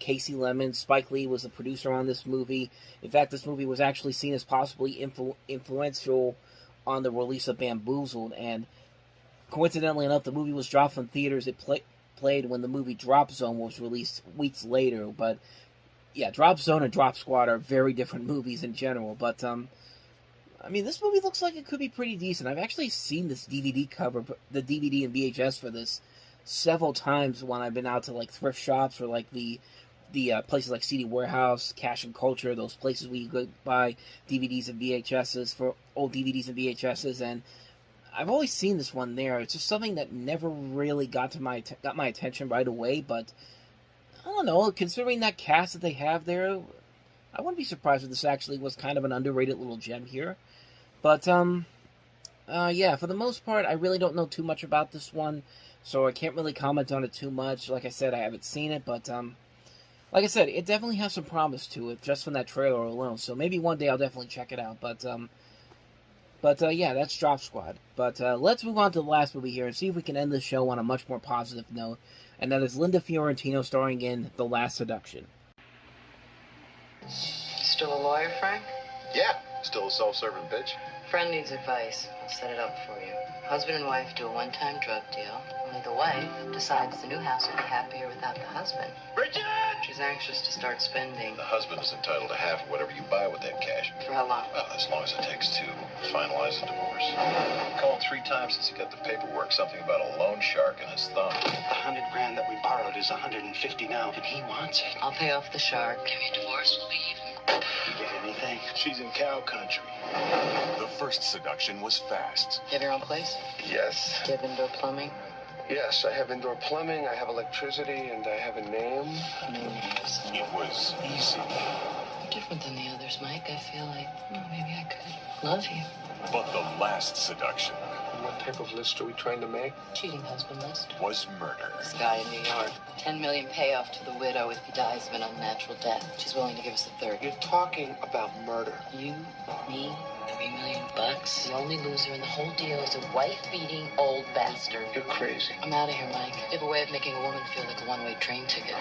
Casey Lemon. Spike Lee was the producer on this movie. In fact, this movie was actually seen as possibly influential on the release of Bamboozled, and coincidentally enough, the movie was dropped from theaters. It played when the movie Drop Zone was released weeks later. But yeah, Drop Zone and Drop Squad are very different movies in general. But I mean, this movie looks like it could be pretty decent. I've actually seen this DVD cover, the DVD and VHS for this, several times when I've been out to like thrift shops or like the places like CD Warehouse, Cash and Culture, those places where you go buy DVDs and VHSs for old DVDs and VHSs, and I've always seen this one there. It's just something that never really got my attention right away, but I don't know, considering that cast that they have there, I wouldn't be surprised if this actually was kind of an underrated little gem here. But yeah, for the most part, I really don't know too much about this one, so I can't really comment on it too much. Like I said, I haven't seen it, but like I said, it definitely has some promise to it, just from that trailer alone. So maybe one day I'll definitely check it out. But yeah, that's Drop Squad. But let's move on to the last movie here and see if we can end the show on a much more positive note. And that is Linda Fiorentino starring in The Last Seduction. Still a lawyer, Frank? Yeah, still a self-serving bitch. Friend needs advice. I'll set it up for you. Husband and wife do a one-time drug deal. Only the wife decides the new house will be happier without the husband. Bridget! She's anxious to start spending. The husband is entitled to half of whatever you buy with that cash. For how long? Well, as long as it takes to finalize the divorce. Called 3 times since he got the paperwork. Something about a loan shark in his thumb. The $100 grand that we borrowed is $150 now, and he wants it. I'll pay off the shark. Give me a divorce, we'll be even. You get anything? She's in cow country. The first seduction was fast. You have your own place? Yes. Do you have indoor plumbing? Yes, I have indoor plumbing, I have electricity, and I have a name. It was easy. You're different than the others, Mike. I feel like maybe I could love you. But the last seduction What type of list are we trying to make? Cheating husband list. was murder. This guy in New York. $10 million payoff to the widow if he dies of an unnatural death. She's willing to give us a third. You're talking about murder. You, me, $3 million. The only loser in the whole deal is a wife-beating old bastard. You're crazy. I'm out of here, Mike. You have a way of making a woman feel like a one-way train ticket.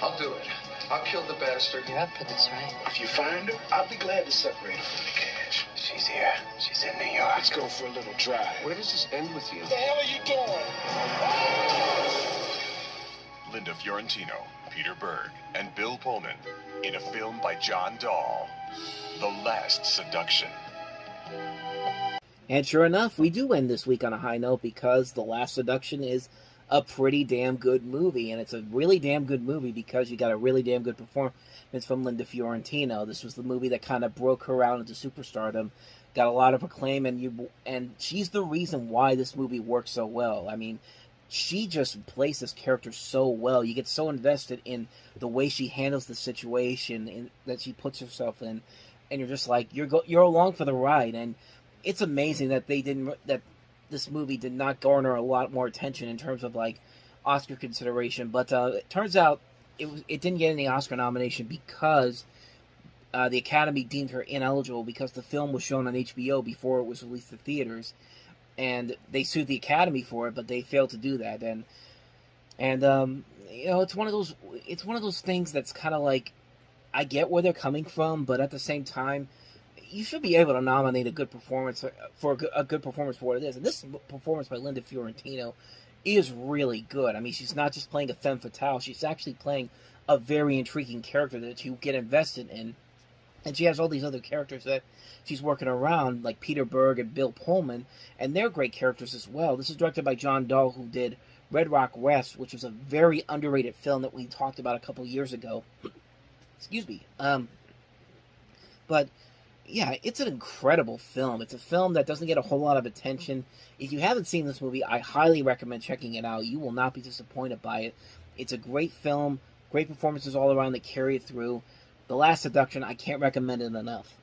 I'll do it. I'll kill the bastard. You're up for this, right? If you find her, I'll be glad to separate her from the cash. She's here. She's in New York. Let's go for a little drive. Where does this end with you? What the hell are you doing? Linda Fiorentino, Peter Berg, and Bill Pullman in a film by John Dahl, The Last Seduction. And sure enough, we do end this week on a high note because The Last Seduction is a pretty damn good movie, and it's a really damn good movie because you got a really damn good performance from Linda Fiorentino. This was the movie that kind of broke her out into superstardom, got a lot of acclaim, and she's the reason why this movie works so well. I mean, she just plays this character so well. You get so invested in the way she handles the situation that she puts herself in, and you're just like you're along for the ride. And it's amazing that this movie did not garner a lot more attention in terms of like Oscar consideration, but it turns out it didn't get any Oscar nomination because the Academy deemed her ineligible because the film was shown on HBO before it was released to theaters, and they sued the Academy for it, but they failed to do that. And you know, it's one of those things that's kind of like, I get where they're coming from, but at the same time, you should be able to nominate a good performance for a good performance for what it is. And this performance by Linda Fiorentino is really good. I mean, she's not just playing a femme fatale; she's actually playing a very intriguing character that you get invested in. And she has all these other characters that she's working around, like Peter Berg and Bill Pullman, and they're great characters as well. This is directed by John Dahl, who did Red Rock West, which was a very underrated film that we talked about a couple years ago. Excuse me. But yeah, it's an incredible film. It's a film that doesn't get a whole lot of attention. If you haven't seen this movie, I highly recommend checking it out. You will not be disappointed by it. It's a great film, great performances all around that carry it through. The Last Seduction, I can't recommend it enough.